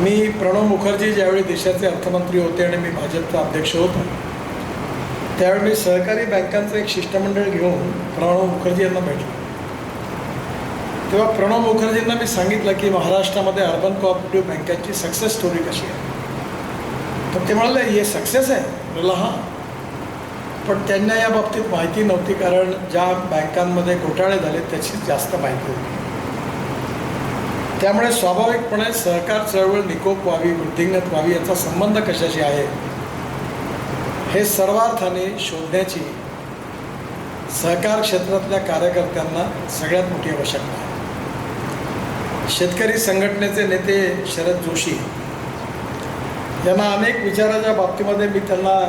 मी प्रणव मुखर्जी ज्यावेळी देशाचे अर्थमंत्री होते आणि मी भाजपचा अध्यक्ष होतो त्यावेळी मी सहकारी बँकांचं एक शिष्टमंडळ घेऊन प्रणव मुखर्जी यांना भेटलो. तेव्हा प्रणव मुखर्जींना मी सांगितलं की महाराष्ट्रामध्ये अर्बन कोऑपरेटिव्ह बँकांची सक्सेस स्टोरी कशी आहे. तर ते म्हणाले हे सक्सेस आहे. म्हटलं हां, पण त्यांना या बाबतीत माहिती नव्हती कारण ज्या बँकांमध्ये घोटाळे झाले त्याची जास्त माहिती होती. त्यामुळे स्वाभाविकपणे सहकार चळवळ निकोप व्हावी, वृद्धिंगत व्हावी याचा संबंध कशाशी आहे हे सर्वार्थाने शोधण्याची सहकार क्षेत्रातल्या कार्यकर्त्यांना सगळ्यात मोठी आवश्यकता आहे. शेतकरी संघटनेचे नेते शरद जोशी यांना अनेक विचाराच्या बाबतीमध्ये मी त्यांना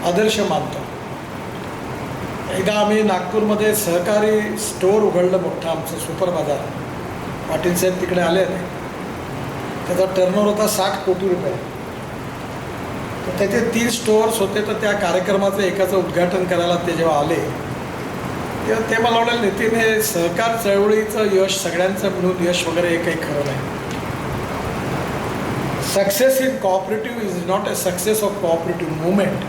आदर्श मानतो. एकदा आम्ही नागपूरमध्ये सहकारी स्टोअर उघडलं मोठं आमचं सुपर बाजार. पाटील साहेब तिकडे आले होते. त्याचा टर्नओव्हर होता 60 कोटी रुपये. तर त्याचे 3 स्टोअर्स होते. तर त्या कार्यक्रमाचं एकाचं उद्घाटन करायला ते जेव्हा आले तेव्हा ते मला म्हणाले नितीन हे सहकार चळवळीचं यश सगळ्यांचं मिळून यश वगैरे हे काही खरं नाही. Success in cooperative is not a success of cooperative movement.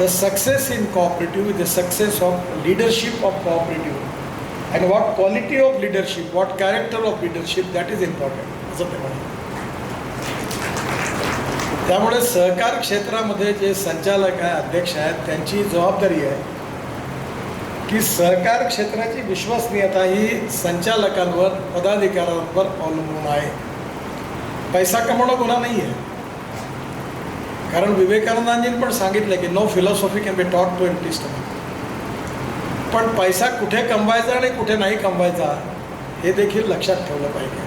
The success in cooperative is the success of leadership of cooperative and what quality of leadership, what character of leadership, that is important असं ते म्हणाले. त्यामुळे सहकार क्षेत्रामध्ये जे संचालक आहे, अध्यक्ष आहेत, त्यांची जबाबदारी आहे की सहकार क्षेत्राची विश्वसनीयता ही संचालकांवर, पदाधिकाऱ्यांवर अवलंबून आहे. पैसा कमवणं गुन्हा नाही आहे. कारण विवेकानंदांनी पण सांगितलं की no philosophy can be taught to empty stomach. पण पैसा कुठे कमवायचा आणि कुठे नाही कमवायचा हे देखील लक्षात ठेवलं पाहिजे.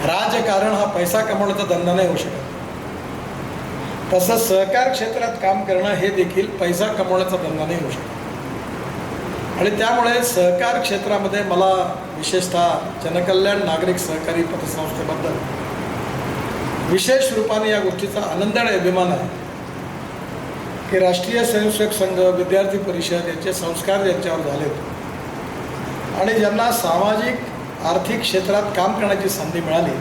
राजकारण हा पैसा कमवण्याचा धंदा नाही होऊ शकत. तसं सहकार क्षेत्रात काम करणं हे देखील पैसा कमवण्याचा धंदा नाही होऊ शकत. आणि त्यामुळे सहकार क्षेत्रामध्ये मला विशेषतः जनकल्याण नागरिक सहकारी पतसंस्थेबद्दल विशेष रूपाने या गोष्टीचा आनंद आणि अभिमान आहे की राष्ट्रीय स्वयंसेवक संघ, विद्यार्थी परिषद यांचे संस्कार ज्यांच्यावर झालेत आणि ज्यांना सामाजिक आर्थिक क्षेत्रात काम करण्याची संधी मिळाली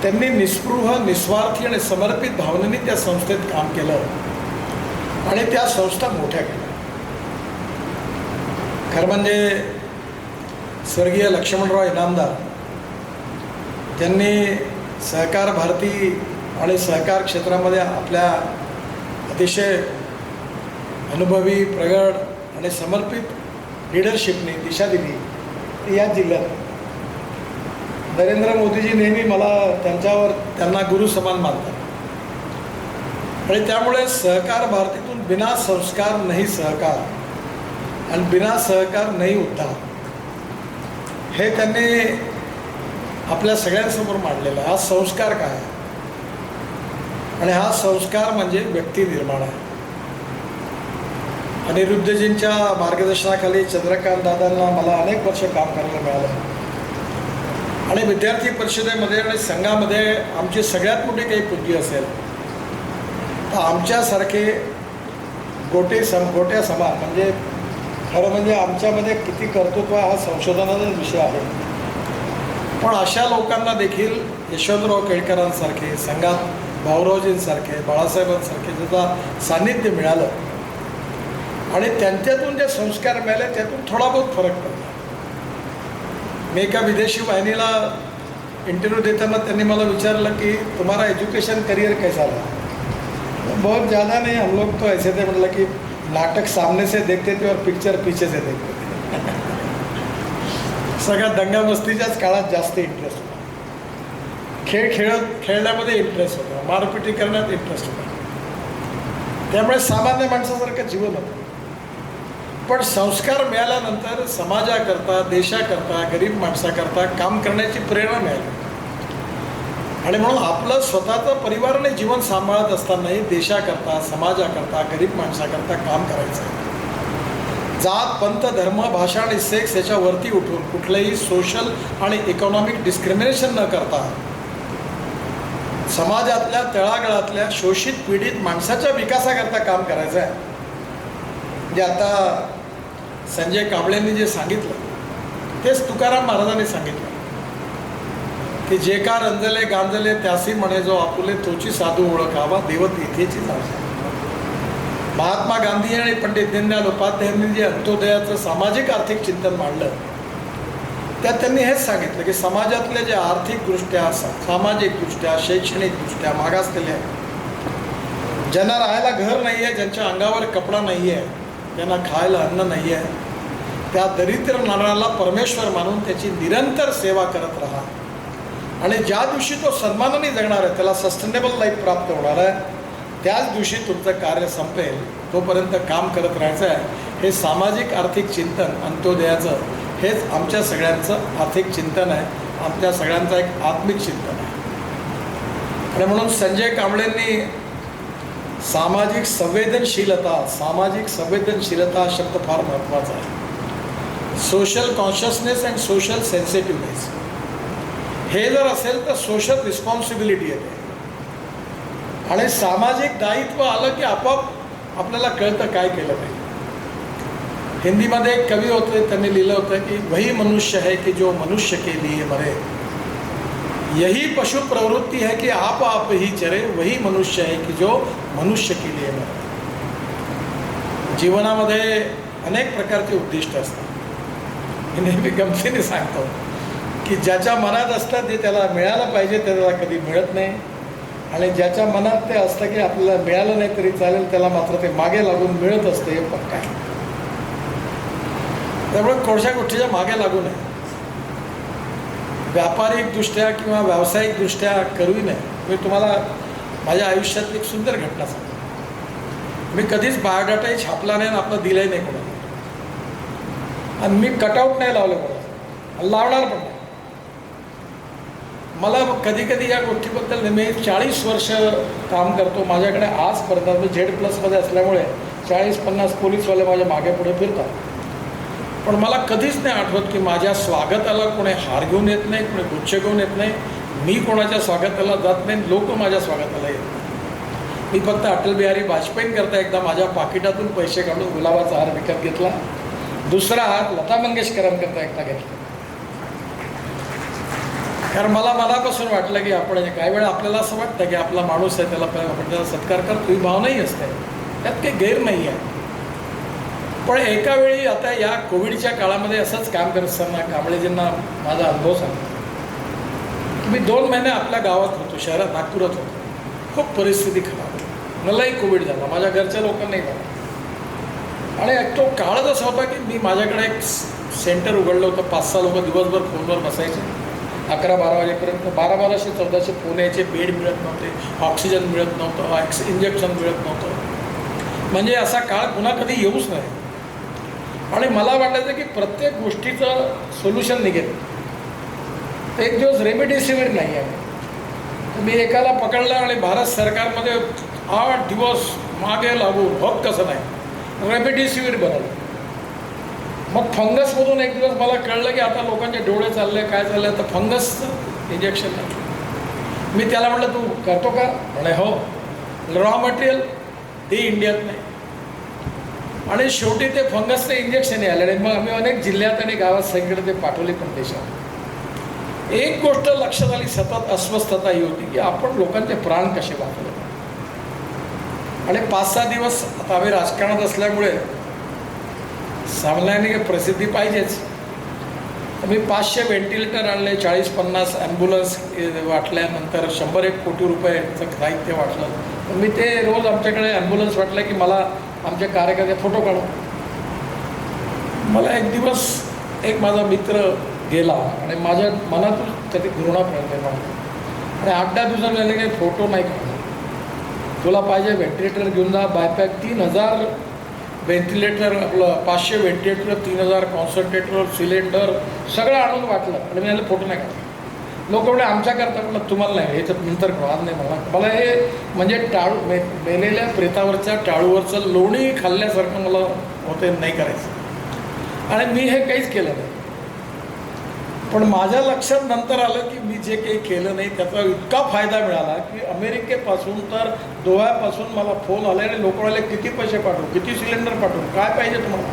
त्यांनी निस्पृह, निस्वार्थी आणि समर्पित भावनेने त्या संस्थेत काम केलं आणि त्या संस्था मोठ्या केल्या. खरं म्हणजे स्वर्गीय लक्ष्मणराव इनामदार त्यांनी सहकार भारती आणि सहकार क्षेत्रामध्ये आपल्या अतिशय अनुभवी, प्रगड आणि समर्पित लिडरशिपने दिशा दिली. या जिल्ह्यात नरेंद्र मोदीजी नेहमी मला त्यांना गुरु समान मानतात आणि त्यामुळे सहकार भारतीतून बिना संस्कार नाही सहकार आणि बिना सहकार नाही उद्धार हे त्यांनी आपल्या सगळ्यांसमोर मांडलेला. हा संस्कार काय आहे आणि हा संस्कार म्हणजे व्यक्ती निर्माण आहे. अनिरुद्धजींच्या मार्गदर्शनाखाली चंद्रकांत दादांना मला अनेक वर्ष काम करायला मिळालं आणि विद्यार्थी परिषदेमध्ये आणि संघामध्ये आमची सगळ्यात मोठी काही पुंजी असेल तर आमच्यासारखे गोट्या समान म्हणजे खरं म्हणजे आमच्यामध्ये किती कर्तृत्व हा संशोधनाचा विषय आहे. पण अशा लोकांना देखील यशवंतराव केळकरांसारखे, संघात भाऊरावजींसारखे, बाळासाहेबांसारखे ज्याचं सान्निध्य मिळालं आणि त्यांच्यातून जे संस्कार मिळाले त्यातून थोडा बहुत फरक पडला. मी एका विदेशी वाहिनीला इंटरव्ह्यू देताना त्यांनी मला विचारलं की तुम्हारा एजुकेशन करियर कैसा रहा. बहुत ज़्यादा नहीं, हम लोग तो ऐसे थे मतलब कि नाटक सामने से देखते थे और पिक्चर पीछे से देखते थे. सगळ्या दंगामस्तीच्याच काळात जास्त इंटरेस्ट होता. खेळण्यामध्ये इंटरेस्ट होता, मारपिटी करण्यात इंटरेस्ट होता. त्यामुळे सामान्य माणसासारखं जीवन होतं. पण संस्कार मिळाल्यानंतर समाजाकरता, देशाकरता, गरीब माणसाकरता काम करण्याची प्रेरणा मिळाली. आणि म्हणून आपलं स्वतःचं परिवाराने जीवन सांभाळत असतानाही देशाकरता, समाजाकरता, गरीब माणसाकरता काम करायचं आहे. जात, पंथ, धर्म, भाषा आणि सेक्स याच्यावरती उठून कुठलंही सोशल आणि इकॉनॉमिक डिस्क्रिमिनेशन न करता समाजातल्या तळागाळातल्या शोषित पीडित माणसाच्या विकासाकरता काम करायचं आहे. म्हणजे आता संजय कांबळेंनी जे सांगितलं तेच तुकाराम महाराजांनी सांगितलं की जे का रंजले गांजले त्यासी म्हणे जो आपुले तोची साधू ओळखावा देव तिथेची जाणा. महात्मा गांधी आणि पंडित दीनदयाल उपाध्यायांनी जे अंत्योदयाचं सामाजिक आर्थिक चिंतन मांडलं त्यात त्यांनी हेच सांगितलं की समाजातले जे आर्थिकदृष्ट्या, सामाजिकदृष्ट्या, शैक्षणिकदृष्ट्या मागासलेले आहेत, ज्यांना राहायला घर नाही आहे, ज्यांच्या अंगावर कपडा नाही आहे, ज्यांना खायला अन्न नाही आहे, त्या दरिद्र नाराला परमेश्वर मानून त्याची निरंतर सेवा करत राहा. आणि ज्या दिवशी तो सन्मानाने जगणार आहे, त्याला सस्टेनेबल लाईफ प्राप्त होणार आहे, त्याच दिवशी तुमचं कार्य संपेल तोपर्यंत काम करत राहायचं आहे. हे सामाजिक आर्थिक चिंतन अंत्योदयाचं हेच आमच्या सगळ्यांचं आर्थिक चिंतन आहे, आमच्या सगळ्यांचं एक आत्मिक चिंतन आहे. आणि म्हणून संजय कांबळेंनी सामाजिक संवेदनशीलता हा शब्द फार महत्त्वाचा आहे. सोशल कॉन्शियसनेस अँड सोशल सेन्सिटिव्हनेस हे जर असेल तर सोशल रिस्पॉन्सिबिलिटी येते. आणि सामाजिक दायित्व आलं की आपोआप आपल्याला कळतं काय केलं पाहिजे. हिंदीमध्ये एक कवी होते, त्यांनी लिहिलं होतं की वही मनुष्य है कि जो मनुष्य के लिए मरे, यही पशु प्रवृत्ति है कि आप ही चरे, वही मनुष्य है की जो मनुष्य के लिए मरे. जीवनामध्ये अनेक प्रकारचे उद्दिष्ट असतात. मी नेहमी गमतीने सांगतो की ज्याच्या मनात असतं ते त्याला मिळालं पाहिजे, ते त्याला कधी मिळत नाही. आणि ज्याच्या मनात ते असतं की आपल्याला मिळालं नाही तरी चालेल, त्याला मात्र ते मागे लागून मिळत असते, हे पक्का आहे. त्यामुळे कोणत्या गोष्टीच्या मागे लागू नये, व्यापारिकदृष्ट्या किंवा व्यावसायिकदृष्ट्या करूही नये. मी तुम्हाला माझ्या आयुष्यातली एक सुंदर घटना सांगतो. मी कधीच बायोडाटाही छापला नाही आणि आपलं दिलंही नाही कोणाला, आणि मी कटआउट नाही लावलं कोणाला, लावणार पण नाही. मला कधी कधी या गोष्टीबद्दल मी 40 वर्ष काम करतो, माझ्याकडे आजपर्यंत Z+मध्ये असल्यामुळे 40-50 पोलीसवाले माझ्या मागे पुढे फिरतात. पण मला कधीच नाही आठवत की माझ्या स्वागताला कोणी हार घेऊन येत नाही, कोणी गुच्छ घेऊन येत नाही, मी कोणाच्या स्वागताला जात नाही, लोक माझ्या स्वागताला येत नाही. मी फक्त अटल बिहारी वाजपेयींकरता एकदा माझ्या पाकिटातून पैसे काढून गुलाबाचा हार विकत घेतला, दुसरा हार लता मंगेशकरांकरता एकदा घेतला. कारण मला मनापासून वाटलं की आपण काही वेळा आपल्याला असं वाटतं की आपला माणूस आहे, त्याला आपण त्याला सत्कार करतो, ही भावनाही असते, त्यात काही गैर नाही आहे. पण एका वेळी आता या कोविडच्या काळामध्ये असंच काम करत असताना कांबळेजींना माझा अनुभव सांगतो. मी 2 महिने आपल्या गावात होतो, शहरात नागपुरात होतो. खूप परिस्थिती खराब होती, मलाही कोविड झाला, माझ्या घरच्या लोकांनाही झाला. आणि तो काळच असा होता की मी माझ्याकडे एक सेंटर उघडलं होतं. 5-6 लोक दिवसभर फोनवर बसायचे 11-12 वाजेपर्यंत. 1200-1400 फोन यायचे. बेड मिळत नव्हते, ऑक्सिजन मिळत नव्हतं, इंजेक्शन मिळत नव्हतं. म्हणजे असा काळ पुन्हा कधी येऊच नाही. आणि मला वाटायचं की प्रत्येक गोष्टीचं सोल्युशन निघेल. एक दिवस रेमडेसिवीर नाही आहे, मी एकाला पकडलं आणि भारत सरकारमध्ये 8 दिवस मागे लागून होत कसं नाही रेमडेसिवीर बनवलं. मग फंगसमधून एक दिवस मला कळलं की आता लोकांचे डोळे चालले, काय चाललं, तर फंगसचं इंजेक्शन नाही. मी त्याला म्हटलं तू करतो का? म्हणे हो. रॉ मटेरियल ते इंडियात नाही. आणि शेवटी ते फंगसचं इंजेक्शन आलं. आणि मग आम्ही अनेक जिल्ह्यात आणि गावात सगळीकडे ते पाठवले पण देशात. एक गोष्ट लक्षात आली, सतत अस्वस्थता ही होती की आपण लोकांचे प्राण कसे वाचवले. आणि 5-6 दिवस आता आम्ही राजकारणात असल्यामुळे सामान्याने प्रसिद्धी पाहिजेच. मी 500 व्हेंटिलेटर आणले, 40-50 ॲम्ब्युलन्स वाटल्यानंतर 100-1 कोटी रुपयाचं साहित्य वाटलं. तर मी ते रोज आमच्याकडे ॲम्ब्युलन्स वाटलं की मला आमच्या कार्यकर्ते फोटो काढू. मला एक दिवस एक माझा मित्र गेला आणि माझ्या मनातून त्याची घृणा निर्माण झाली. आणि 8-10 दिवसांनी काही फोटो नाही काढला. तुला पाहिजे व्हेंटिलेटर घेऊन जा, बायपॅक 3000 व्हेंटिलेटर, आपलं 500 व्हेंटिलेटर, 3000 कॉन्सन्ट्रेटर, सिलेंडर सगळं आणून वाटलं. आणि मी याला फोटो नाही काढला. लोक एवढे आमच्याकरता म्हटलं तुम्हाला नाही, ह्याच्यात नंतर आज नाही मला हे म्हणजे मेलेल्या प्रेतावरच्या टाळूवरचं लोणी खाल्ल्यासारखं मला होतं, नाही करायचं. आणि मी हे काहीच केलं नाही. पण माझ्या लक्षात नंतर आलं की मी जे काही केलं नाही त्याचा इतका फायदा मिळाला की अमेरिकेपासून तर दोह्यापासून मला फोन आले आणि लोक म्हणाले किती पैसे पाठवू, किती सिलेंडर पाठवू, काय पाहिजे तुम्हाला.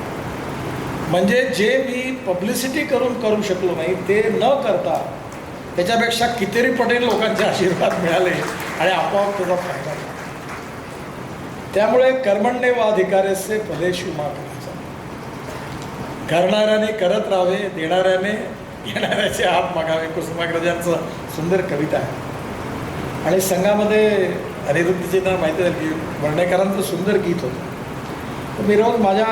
म्हणजे जे मी पब्लिसिटी करू शकलो नाही ते न करता त्याच्यापेक्षा कितीतरी पटेल लोकांचे आशीर्वाद मिळाले आणि आपोआप त्याचा फायदा झाला. त्यामुळे कर्मण्येव अधिकारेसे फलेषु मा फलेषु. करणाऱ्याने करत राहावे, देणाऱ्याने येणाऱ्याचे हात मागावे, कुसुमाग्रजांचं सुंदर कविता आहे. आणि संघामध्ये अनिरुद्धची तर माहिती आहे की वर्णेकरांचं सुंदर गीत होतं. तर मी रोज माझ्या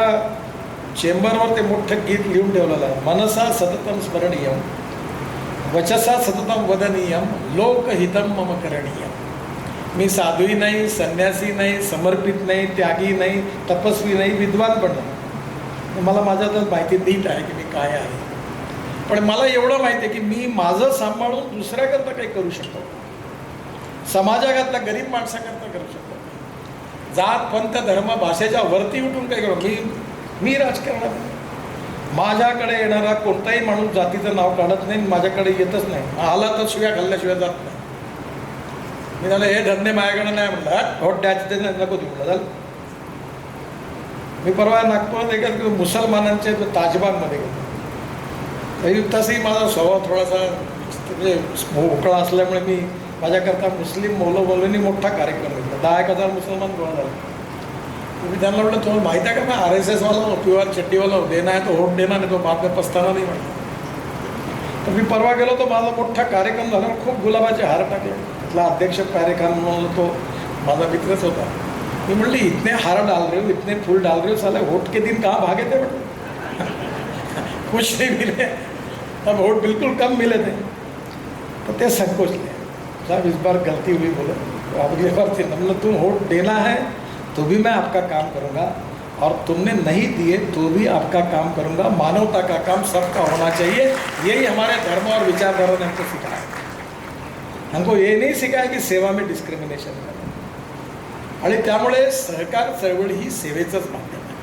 चेंबरवर ते मोठं गीत लिहून ठेवलेलं आहे. मनसा सततम स्मरणीयम, वचसा सततम वदनीयम, लोकहितम मम करणीयम. मी साधूही नाही, संन्यासी नाही, समर्पित नाही, त्यागी नाही, तपस्वी नाही, विद्वान पण नाही. मला माझ्यातच माहिती नीट आहे की मी काय आहे. पण मला एवढं माहिती आहे की मी माझं सांभाळून दुसऱ्याकरता काही करू शकतो, समाजातल्या गरीब माणसाकरता करू शकतो. जात पंथ धर्म भाषेच्या वरती उठून काही करू. मी राजकारणात माझ्याकडे येणारा कोणताही माणूस जातीचं नाव काढत नाही, माझ्याकडे येतच नाही. आला तर शिव्या खाल्ल्याशिवाय जात नाही. मी झालं हे धंदे माझ्याकडे नाही म्हटलं, व्होट द्यायचं ते नको देऊ म्हटलं. झालं. मी परवा नागपुरात एका मुसलमानांच्या ताजबागमध्ये गेलो. तरी तसंही माझा स्वभाव थोडासा म्हणजे मोकळा असल्यामुळे मी माझ्याकरता मुस्लिम मौलवींनी मोठा कार्यक्रम घेतला. 10,000 मुसलमान गोळा झाले. मी त्यांना म्हटलं तुम्हाला माहीत आहे का मैं RSS वाला हूँ, प्युअर चड्डीवाला हूँ, देना है तो वोट देना, नाही तो बाद में पछताना नहीं म्हटलं. तर मी परवा गेलो तो माझा मोठा कार्यक्रम झाला. खूप गुलाबाचे हार टाकले. तिथला अध्यक्ष कार्यक्रम म्हणून तो माझा मित्रच होता. मी म्हटली इतने हार डाल रहे हो, इतने फूल डाल रहे हो, साले वोट के दिन कहाँ भागे थे म्हटलं. कुछ नहीं मिले, अब वोट बिल्कुल कम मिले थे. तो ते संकोचले. साहब इस बार गलती हुई बोले, तो अगली बार से मतलब तुम वोट देना है तो भी मैं आपका काम करूंगा, और तुमने नहीं दिए तो भी आपका काम करूंगा. मानवता का काम सबका होना चाहिए. यही हमारे धर्म और विचारधारा ने हमको सिखाया. हमको ये नहीं सिखाया कि सेवा में डिस्क्रिमिनेशन करा. आणि त्यामुळे सहकार चळवळ ही सेवेचंच माध्यम आहे,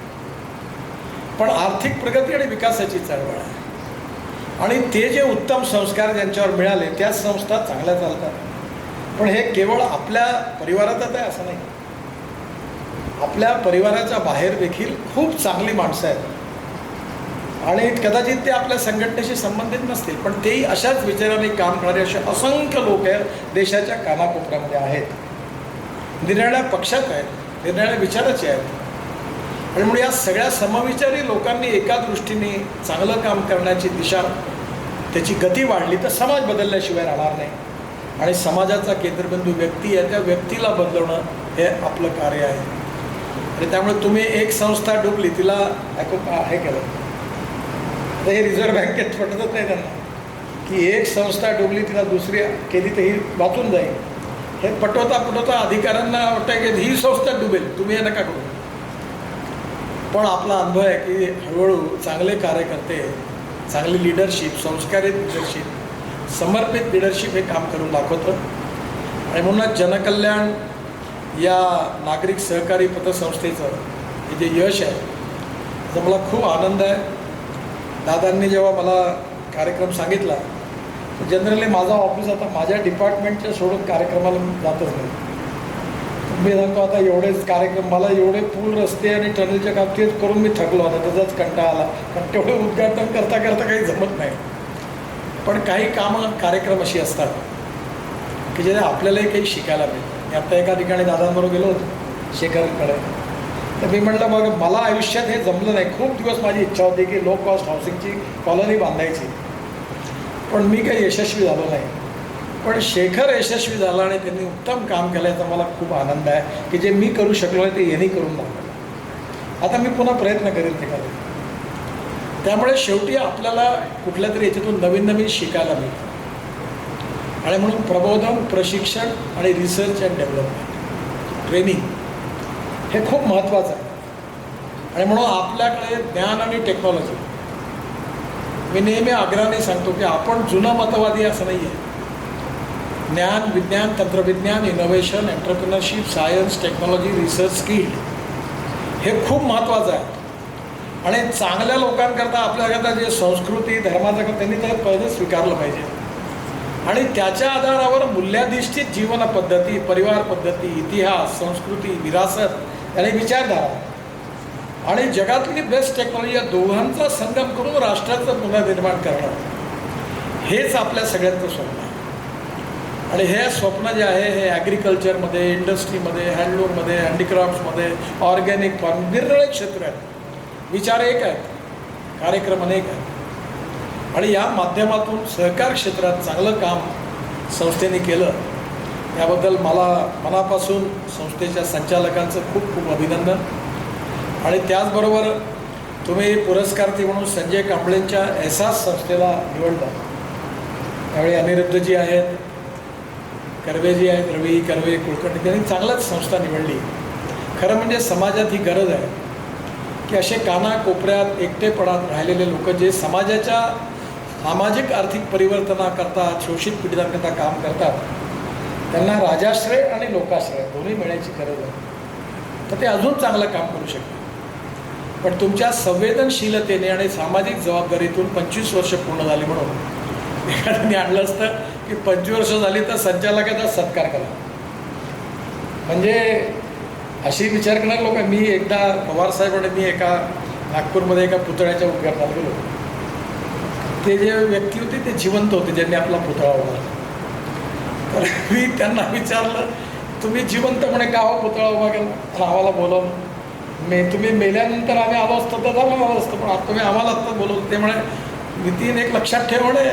पण आर्थिक प्रगती आणि विकासाची चळवळ आहे. आणि ते जे उत्तम संस्कार ज्यांच्यावर मिळाले त्या संस्था चांगल्या चालतात. पण हे केवळ आपल्या परिवारातच आहे असं नाही. आपल्या परिवाराच्या बाहेर देखील खूप चांगली माणसं आहेत आणि कदाचित ते आपल्या संघटनेशी संबंधित नसतील, पण तेही अशाच विचाराने काम करणारे असे असंख्य लोक देशाच्या कानाकोपऱ्यामध्ये आहेत. निरनिराळ्या पक्षात आहेत, निरनिराळ्या विचाराचे आहेत. आणि म्हणून या सगळ्या समविचारी लोकांनी एका दृष्टीने चांगलं काम करण्याची दिशा, त्याची गती वाढली तर समाज बदलल्याशिवाय राहणार नाही. आणि समाजाचा केंद्रबिंदू व्यक्ती आहे, त्या व्यक्तीला बदलवणं हे आपलं कार्य आहे. आणि त्यामुळे तुम्ही एक संस्था डुबली, तिला हे केलं तर हे रिझर्व्ह बँकेत पटतच नाही त्यांना की एक संस्था डुबली तिला दुसरी केली तर ही वाचून जाईल. हे पटवता अधिकाऱ्यांना वाटतं की ही संस्था डुबेल, तुम्ही हे नका करू. पण आपला अनुभव आहे की हळूहळू चांगले कार्यकर्ते, चांगली लिडरशिप, संस्कारित लिडरशिप, समर्पित लिडरशिप हे काम करून दाखवतं. आणि म्हणूनच जनकल्याण या नागरिक सहकारी पतसंस्थेचं हे जे यश आहे त्याचा मला खूप आनंद आहे. दादांनी जेव्हा मला कार्यक्रम सांगितला, जनरली माझा ऑफिस आता माझ्या डिपार्टमेंटच्या सोडून कार्यक्रमाला जातच नाही. मी सांगतो आता एवढेच कार्यक्रम, मला एवढे पूल रस्ते आणि टनेलच्या काम तेच करून मी थकलो आता, त्याचाच कंटाळा आला. कारण तेवढे उद्घाटन करता काही जमत नाही. पण काही कामं कार्यक्रम अशी असतात की जे आपल्यालाही काही शिकायला मिळतं. मी आत्ता एका ठिकाणी दादांबरोबर गेलो होतो शेखरकडे, तर मी म्हटलं बघ मला आयुष्यात हे जमलं नाही. खूप दिवस माझी इच्छा होती की लो कॉस्ट हाऊसिंगची कॉलनी बांधायची, पण मी काही यशस्वी झालो नाही. पण शेखर यशस्वी झाला आणि त्यांनी उत्तम काम केलं, याचा मला खूप आनंद आहे की जे मी करू शकलो आहे ते यांनी करून दाखवलं. आता मी पुन्हा प्रयत्न करेन ते करायला. त्यामुळे शेवटी आपल्याला कुठल्या तरी याच्यातून नवीन नवीन शिकायला मिळतं. आणि म्हणून प्रबोधन, प्रशिक्षण आणि रिसर्च अँड डेव्हलपमेंट ट्रेनिंग हे खूप महत्त्वाचं आहे. आणि म्हणून आपल्याकडे ज्ञान आणि टेक्नॉलॉजी, मी नेहमी आग्रहाने सांगतो की आपण जुनं मतवादी असं नाही आहे. ज्ञान, विज्ञान, तंत्रविज्ञान, innovation, entrepreneurship, science, technology, research, skill हे खूप महत्त्वाचं आहे. आणि चांगल्या लोकांकरता आपल्याकरता जे संस्कृती धर्माचं त्यांनी तर पहिलं स्वीकारलं पाहिजे. आणि त्याच्या आधारावर मूल्याधिष्ठित जीवन पद्धती, परिवार पद्धती, इतिहास, संस्कृती, विरासत आणि विचारधारा आणि जगातली बेस्ट टेक्नॉलॉजी या दोघांचा संगम करून राष्ट्राचं पुनर्निर्माण करणं हेच आपल्या सगळ्यांचं स्वप्न आहे. आणि हे स्वप्न जे आहे हे ॲग्रिकल्चरमध्ये, इंडस्ट्रीमध्ये, हँडलूममध्ये, हँडीक्राफ्ट्समध्ये, ऑर्गॅनिक फार्म, निरनिराळे क्षेत्र आहेत. विचार एक आहेत, कार्यक्रम अनेक आहेत. आणि या माध्यमातून सहकार क्षेत्रात चांगलं काम संस्थेने केलं त्याबद्दल मला मनापासून संस्थेच्या संचालकांचं खूप खूप अभिनंदन. आणि त्याचबरोबर तुम्ही पुरस्कार्थी म्हणून संजय कांबळेंच्या एहसास संस्थेला निवडलं. त्यावेळी अनिरुद्धजी आहेत, कर्वेजी आहेत, रवी कर्वे, कुलकर्णी, त्यांनी चांगलंच संस्था निवडली. खरं म्हणजे समाजात ही गरज आहे की असे कानाकोपऱ्यात एकटेपणात राहिलेले लोक जे समाजाच्या सामाजिक आर्थिक परिवर्तनाकरता, शोषित पीडितांकरता काम करतात, त्यांना राजाश्रय आणि लोकाश्रय दोन्ही मिळण्याची गरज आहे. तर ते अजून चांगलं काम करू शकतात. पण तुमच्या संवेदनशीलतेने आणि सामाजिक जबाबदारीतून 25 वर्ष पूर्ण झाली म्हणून एखाद्याने आणलं असतं की 25 वर्ष झाली तर संचालकाचा सत्कार करा. म्हणजे अशी विचार करणारे लोक. मी एकदा पवारसाहेब आणि मी एका नागपूरमध्ये एका पुतळ्याच्या उद्घाटनाला गेलो. ते जे व्यक्ती होते ते जिवंत होते ज्यांनी आपला पुतळा उभारला. तर मी त्यांना विचारलं, तुम्ही जिवंतपणे का हो पुतळा उभा केला? तर आम्हाला बोलवलं. तुम्ही मेल्यानंतर आम्ही आलो असतो तर झालं आलो असतं, पण आता तुम्ही आम्हाला आत्ता बोलवलं. ते म्हणे, नितीन एक लक्षात ठेव म्हणे,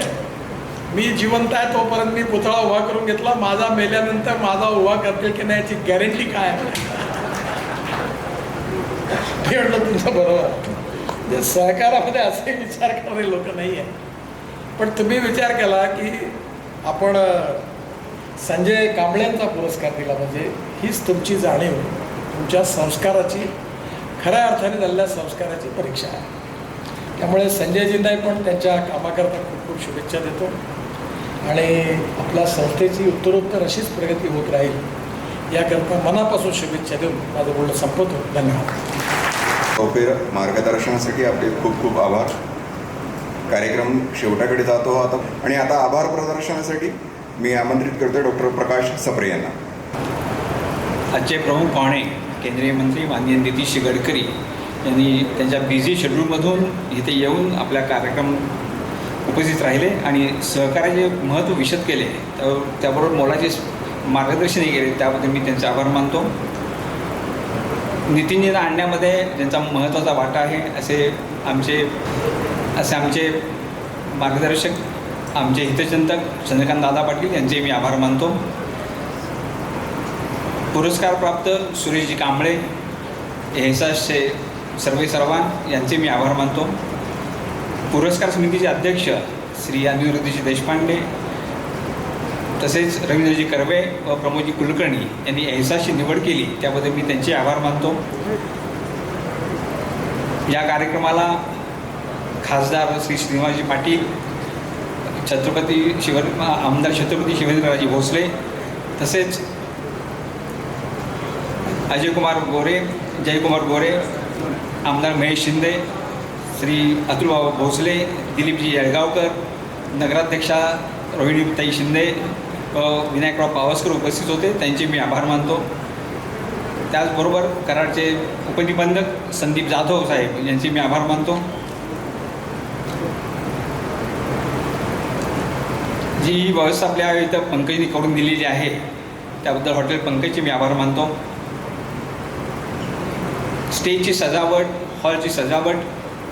मी जिवंत आहे तोपर्यंत मी पुतळा उभा करून घेतला, माझा मेल्यानंतर माझा उभा करतील की नाही याची गॅरंटी काय आहे? हे म्हटलं तुमचं बरोबर आहे. म्हणजे सहकारामध्ये असे विचार करणारे लोक नाही आहे. पण तुम्ही विचार केला की आपण संजय कांबळेंचा पुरस्कार दिला, म्हणजे हीच तुमची जाणीव, तुमच्या संस्काराची, खऱ्या अर्थाने झालेल्या संस्काराची परीक्षा आहे. त्यामुळे संजयजींनाही पण त्यांच्या कामाकरता खूप खूप शुभेच्छा देतो. आणि आपल्या संस्थेची उत्तरोत्तर अशीच प्रगती होत राहील याकरता मनापासून शुभेच्छा देऊन माझं बोलणं संपवतो. धन्यवाद. गौपेर मार्गदर्शनासाठी आपले खूप खूप आभार. कार्यक्रम शेवटाकडे जातो आता. आणि आता आभार प्रदर्शनासाठी मी आमंत्रित करतो डॉक्टर प्रकाश सप्रे यांना. आजचे प्रमुख पाहुणे केंद्रीय मंत्री माननीय नितीन गडकरी यांनी त्यांच्या बिझी शेड्यूलमधून इथे येऊन आपल्या कार्यक्रम उपस्थित राहिले आणि सहकार्याचे महत्त्व विशद केले. त्याबरोबर मोलाचे मार्गदर्शनही केले. त्याबद्दल मी त्यांचे आभार मानतो. नितीनजींना आणण्यामध्ये ज्यांचा महत्त्वाचा वाटा आहे असे आमचे मार्गदर्शक, आमचे हितचिंतक चंद्रकांत दादा पाटील यांचे मी आभार मानतो. पुरस्कार प्राप्त सुरेशजी कांबळे, एहसासचे सर्वेसर्वान यांचे मी आभार मानतो. पुरस्कार समितीचे अध्यक्ष श्री अनिरुद्धजी देशपांडे, तसेच रवींद्रजी कर्वे व प्रमोदजी कुलकर्णी यांनी एहसासची निवड केली त्याबद्दल मी त्यांचे आभार मानतो. या कार्यक्रमाला खासदार श्री श्रीनिवासजी पाटील, आमदार छत्रपती शिवेंद्रराजे भोसले, तसेच जयकुमार गोरे, आमदार महेश शिंदे, श्री अतुलबाबा भोसले, दिलीपजी येळगावकर, नगराध्यक्षा रोहिणीताई शिंदे व विनायकराव पावसकर उपस्थित होते. त्यांचे मी आभार मानतो. त्याचबरोबर कराडचे उपनिबंधक संदीप जाधव साहेब यांचे मी आभार मानतो. जी व्यवस्था आपल्या इथं पंकजनी करून दिलेली आहे त्याबद्दल हॉटेल पंकजचे मी आभार मानतो. स्टेजची सजावट, हॉलची सजावट,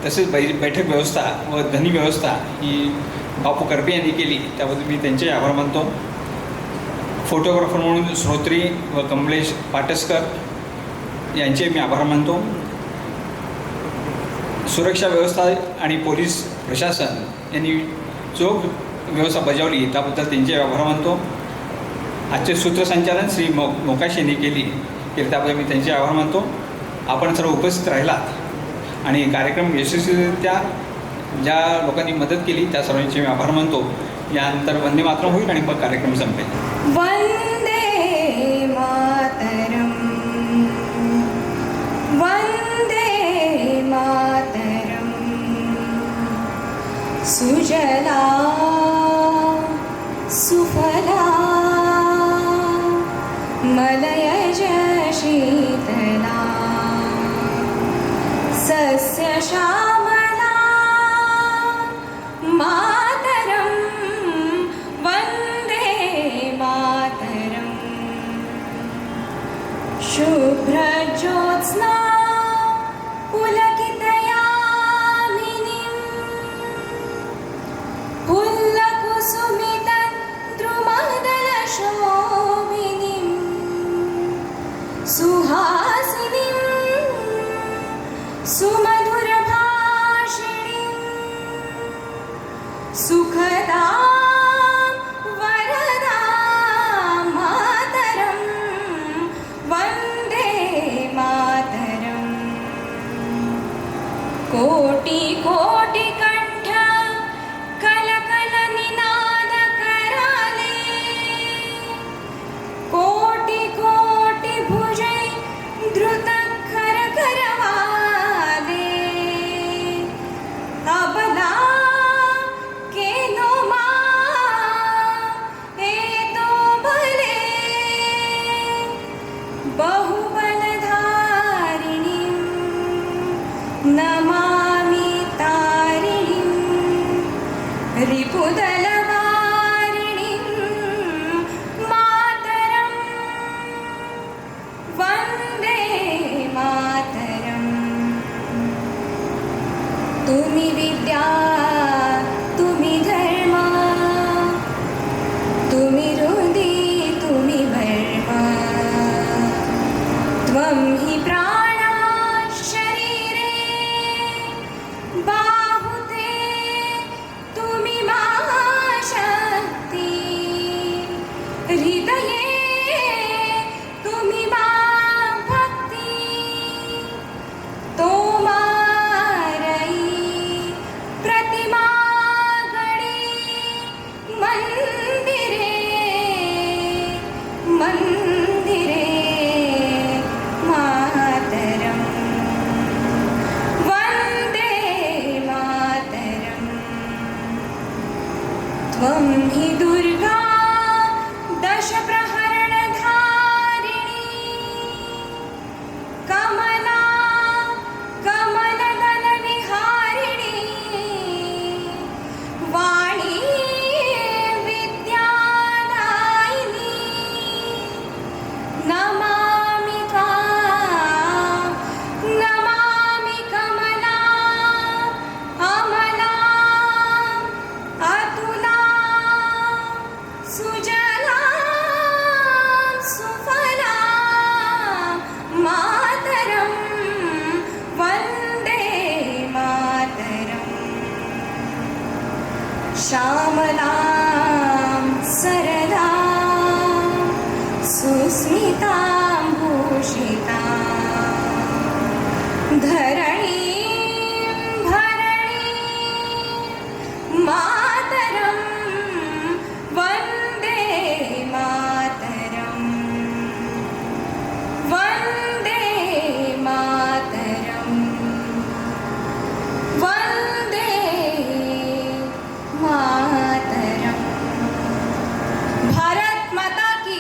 तसेच बैठक व्यवस्था व ध्वनी व्यवस्था ही बापू करपे यांनी केली त्याबद्दल मी त्यांचे आभार मानतो. फोटोग्राफर म्हणून श्रोत्री व कमलेश पाटसकर यांचे मी आभार मानतो. सुरक्षा व्यवस्था आणि पोलीस प्रशासन यांनी जो व्यवस्था बजावली त्याबद्दल त्यांचे आभार मानतो. आजचे सूत्रसंचालन श्री मोकाश यांनी केली केले, त्याबद्दल मी त्यांचे आभार मानतो. आपण सर्व उपस्थित राहिलात आणि कार्यक्रम यशस्वीरित्या ज्या लोकांनी मदत केली त्या सर्वांचे मी आभार मानतो. यानंतर वंदे मातरम होईल आणि मग कार्यक्रम संपेल. वंदे मातरम, वंदे मातरम. सुजला सुफला मलयज शीतला सस्य श्यामला मातरम. वंदे मातरम. शुभ्रज्योत्स्ना पुलकितयामिनीं फुल्लकुसुमितद्रुमदलशोभिनीं सुहासिनीं सुमधुरभाषिणीं सुखदां वरदां मातरं. वन्दे मातरं. कोटि कोटि कंठ कलकल निनाद कराले, कोटि कोटि भुजे द्रुत खर करवाले. अबला केलो मा एतो भले, बहुबलधारिणीं नमामि तारिणीं. रिपुदलवारिणीं मातरं. वन्दे मातरं. तुम्ही विद्या तुम्ही धर्म, तुम्ही हृदि तुम्ही धर्म. त्वं हि प्राणा शरीरे बाहुते तुम्ही मा शक्ती. हृदये तुम्ही मा भक्ती. तोमारई प्रतिमा गणी मंदिरे मंदिरे मातरं. वन्दे मातरं. त्वं हि दुर्गा दश प्रहरणधारिणी, कमला कमलदल विहारिणी. वाणी विद्यादायिनी. नमामि त्वां नमामि कमला अमला अतुला सुजला सुफला मातरं. वन्दे मातरं. श्यामलां सरलां सुस्मितां भूषितां धरणीं भरणीं मातरं. वन्दे मातरं. वन्दे मातरं. वन्दे मातरं. भारत माता की.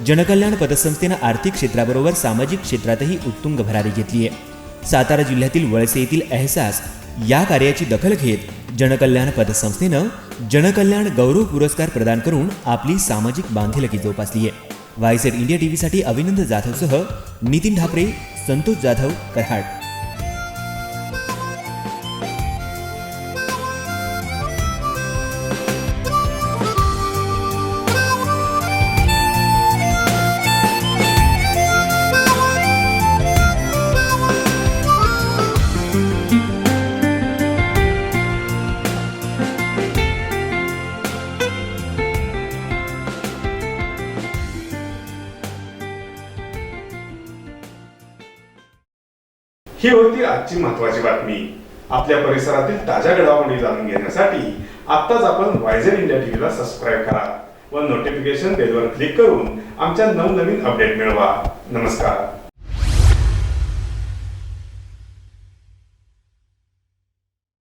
जनकल्याण पतसंस्थेनं आर्थिक क्षेत्राबरोबर सामाजिक क्षेत्रातही उत्तुंग भरारी घेतली आहे. सातारा जिल्ह्यातील वळसे येथील एहसास या कार्याची दखल घेत जनकल्याण पतसंस्थेनं जनकल्याण गौरव पुरस्कार प्रदान करून आपली सामाजिक बांधिलकी जोपासली आहे. वायसेट इंडिया टीव्हीसाठी अभिनंदन जाधवसह नितीन ढापरे, संतोष जाधव, कराड. ही होती आजची महत्त्वाची बातमी. आपल्या परिसरातील ताज्या घडामोडी जाणून घेण्यासाठी आत्ताच आपण वायझर इंडिया टीव्हीला सबस्क्राईब करा व नोटिफिकेशन बेलवर क्लिक करून आमच्या नवनवीन अपडेट मिळवा. नमस्कार.